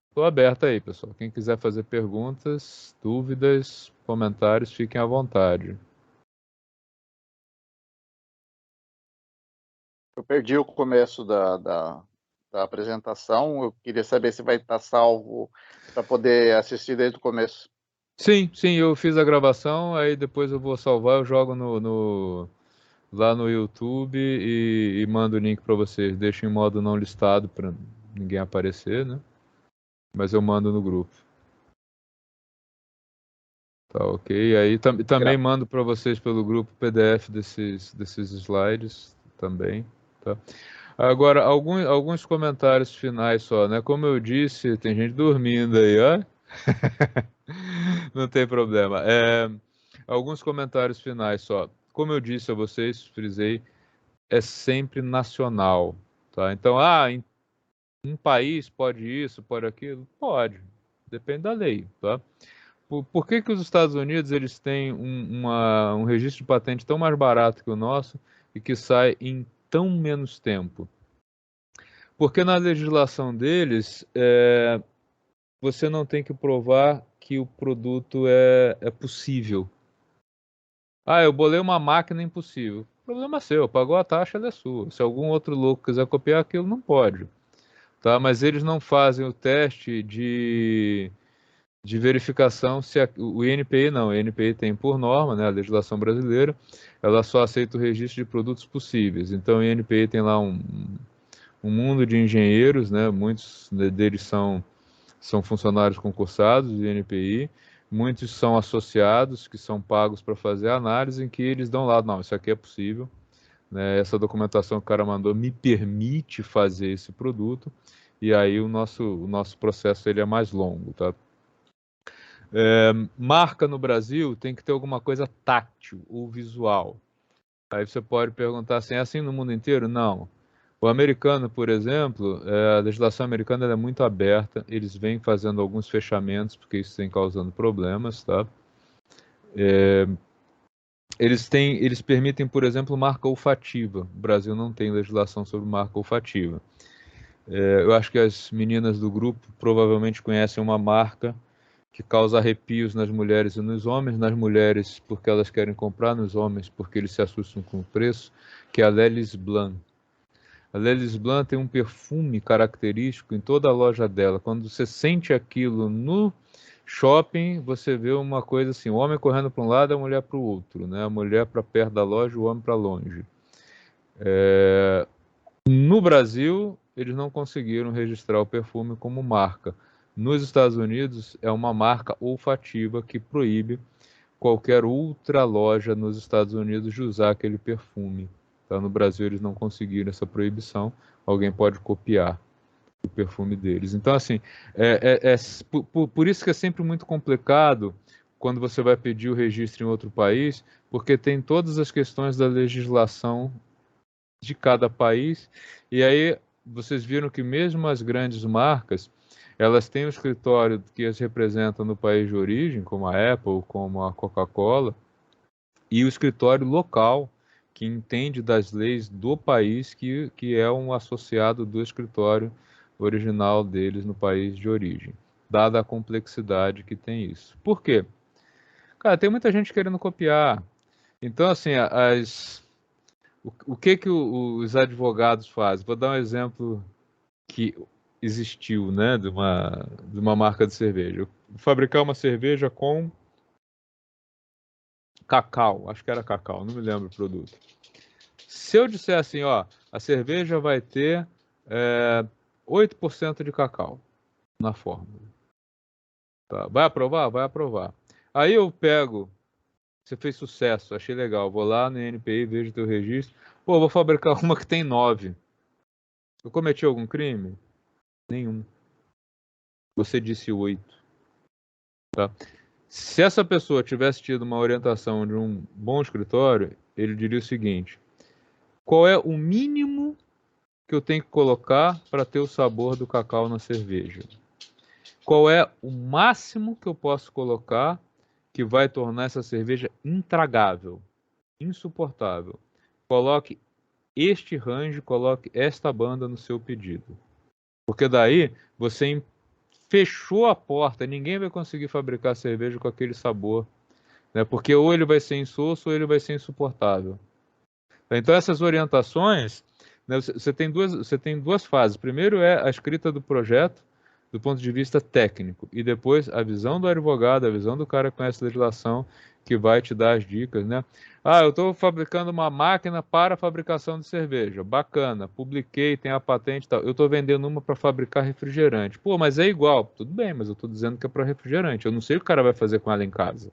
estou aberto aí, pessoal. Quem quiser fazer perguntas, dúvidas, comentários, fiquem à vontade. Eu perdi o começo da apresentação. Eu queria saber se vai estar salvo para poder assistir desde o começo. Sim, eu fiz a gravação, aí depois eu vou salvar, eu jogo lá no YouTube e mando o link para vocês. Deixo em modo não listado para ninguém aparecer, né? Mas eu mando no grupo. Tá, ok. Aí também mando para vocês pelo grupo PDF desses slides também, tá? Agora, alguns comentários finais só, né? Como eu disse, tem gente dormindo aí, ó. Não tem problema. Alguns comentários finais só. Como eu disse a vocês, frisei, é sempre nacional, tá? Então, em um país pode isso, pode aquilo? Pode. Depende da lei, tá? Por que os Estados Unidos eles têm um registro de patente tão mais barato que o nosso e que sai em tão menos tempo? Porque na legislação deles, você não tem que provar que o produto é possível. Eu bolei uma máquina impossível. Problema seu, pagou a taxa, ela é sua. Se algum outro louco quiser copiar aquilo, não pode. Tá? Mas eles não fazem o teste de verificação se o INPI não. O INPI tem por norma, né, a legislação brasileira, ela só aceita o registro de produtos possíveis. Então o INPI tem lá um mundo de engenheiros, né, muitos deles são funcionários concursados do INPI, muitos são associados que são pagos para fazer a análise, em que eles dão lá, não, isso aqui é possível, né, essa documentação que o cara mandou me permite fazer esse produto, e aí o nosso processo ele é mais longo, tá? Marca no Brasil tem que ter alguma coisa tátil ou visual. Aí você pode perguntar assim, é assim no mundo inteiro? Não. O americano, por exemplo, a legislação americana é muito aberta, eles vêm fazendo alguns fechamentos, porque isso tem causando problemas, tá? Eles permitem, por exemplo, marca olfativa. O Brasil não tem legislação sobre marca olfativa. Eu acho que as meninas do grupo provavelmente conhecem uma marca que causa arrepios nas mulheres e nos homens, nas mulheres porque elas querem comprar, nos homens porque eles se assustam com o preço, que é a Lelis Blanc. A Lelis Blanc tem um perfume característico em toda a loja dela. Quando você sente aquilo no shopping, você vê uma coisa assim, o homem correndo para um lado, a mulher para o outro, né? A mulher para perto da loja, o homem para longe. No Brasil, eles não conseguiram registrar o perfume como marca. Nos Estados Unidos, é uma marca olfativa que proíbe qualquer outra loja nos Estados Unidos de usar aquele perfume. Tá? No Brasil, eles não conseguiram essa proibição. Alguém pode copiar o perfume deles. Então, assim, por isso que é sempre muito complicado quando você vai pedir o registro em outro país, porque tem todas as questões da legislação de cada país, e aí vocês viram que mesmo as grandes marcas, elas têm um escritório que as representa no país de origem, como a Apple, como a Coca-Cola, e o escritório local, que entende das leis do país, que é um associado do escritório original deles no país de origem, dada a complexidade que tem isso. Por quê? Cara, tem muita gente querendo copiar. Então, assim, o que os advogados fazem? Vou dar um exemplo que existiu, né, de uma marca de cerveja. Fabricar uma cerveja com cacau, acho que era cacau, não me lembro o produto. Se eu disser assim, ó, a cerveja vai ter 8% de cacau na fórmula. Tá. Vai aprovar? Vai aprovar. Aí eu pego, você fez sucesso, achei legal, vou lá no INPI, vejo teu registro. Pô, vou fabricar uma que tem 9. Eu cometi algum crime? Nenhum. Você disse 8. Tá? Se essa pessoa tivesse tido uma orientação de um bom escritório, ele diria o seguinte: qual é o mínimo que eu tenho que colocar para ter o sabor do cacau na cerveja? Qual é o máximo que eu posso colocar que vai tornar essa cerveja intragável, insuportável? Coloque este range, coloque esta banda no seu pedido. Porque daí você fechou a porta, ninguém vai conseguir fabricar cerveja com aquele sabor, né? Porque ou ele vai ser insosso ou ele vai ser insuportável. Então essas orientações, né, você tem duas fases. Primeiro é a escrita do projeto do ponto de vista técnico e depois a visão do advogado, a visão do cara que conhece a legislação, que vai te dar as dicas, né? Ah, eu estou fabricando uma máquina para fabricação de cerveja. Bacana, publiquei, tem a patente e tal. Eu estou vendendo uma para fabricar refrigerante. Pô, mas é igual. Tudo bem, mas eu estou dizendo que é para refrigerante. Eu não sei o que o cara vai fazer com ela em casa.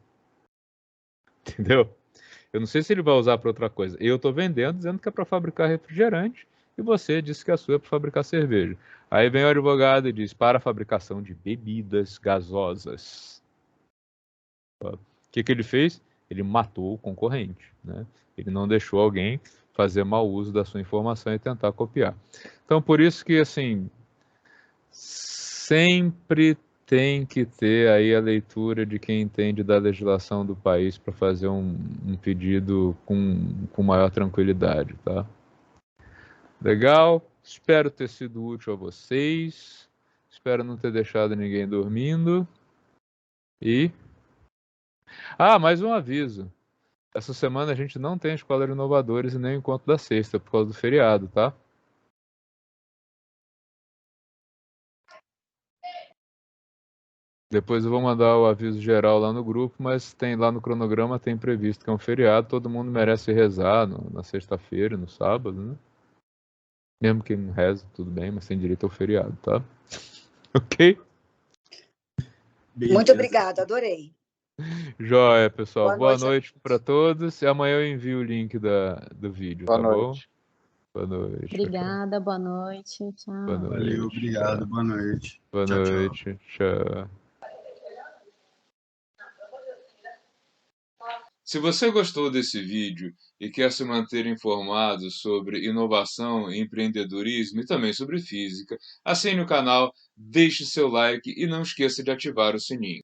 Entendeu? Eu não sei se ele vai usar para outra coisa. Eu estou vendendo dizendo que é para fabricar refrigerante e você disse que a sua é para fabricar cerveja. Aí vem o advogado e diz para a fabricação de bebidas gasosas. O que ele fez? Ele matou o concorrente, né? Ele não deixou alguém fazer mau uso da sua informação e tentar copiar. Então, por isso que, assim, sempre tem que ter aí a leitura de quem entende da legislação do país para fazer um pedido com maior tranquilidade, tá? Legal? Espero ter sido útil a vocês. Espero não ter deixado ninguém dormindo. E... Ah, mais um aviso. Essa semana a gente não tem a Escola de Inovadores e nem o Encontro da Sexta, por causa do feriado, tá? Depois eu vou mandar o aviso geral lá no grupo, mas tem lá no cronograma tem previsto que é um feriado, todo mundo merece rezar na sexta-feira, no sábado, né? Mesmo que não reze, tudo bem, mas tem direito ao feriado, tá? Ok? Muito obrigada, adorei. Joia, pessoal. Boa Boa noite noite para todos. E amanhã eu envio o link do vídeo, Boa tá noite. bom? Boa noite. Obrigada, boa noite. Tchau. Boa noite. Valeu, obrigado, Tchau. boa noite. Boa Tchau, tchau. noite. Tchau. Se você gostou desse vídeo e quer se manter informado sobre inovação, empreendedorismo e também sobre física, assine o canal, deixe seu like e não esqueça de ativar o sininho.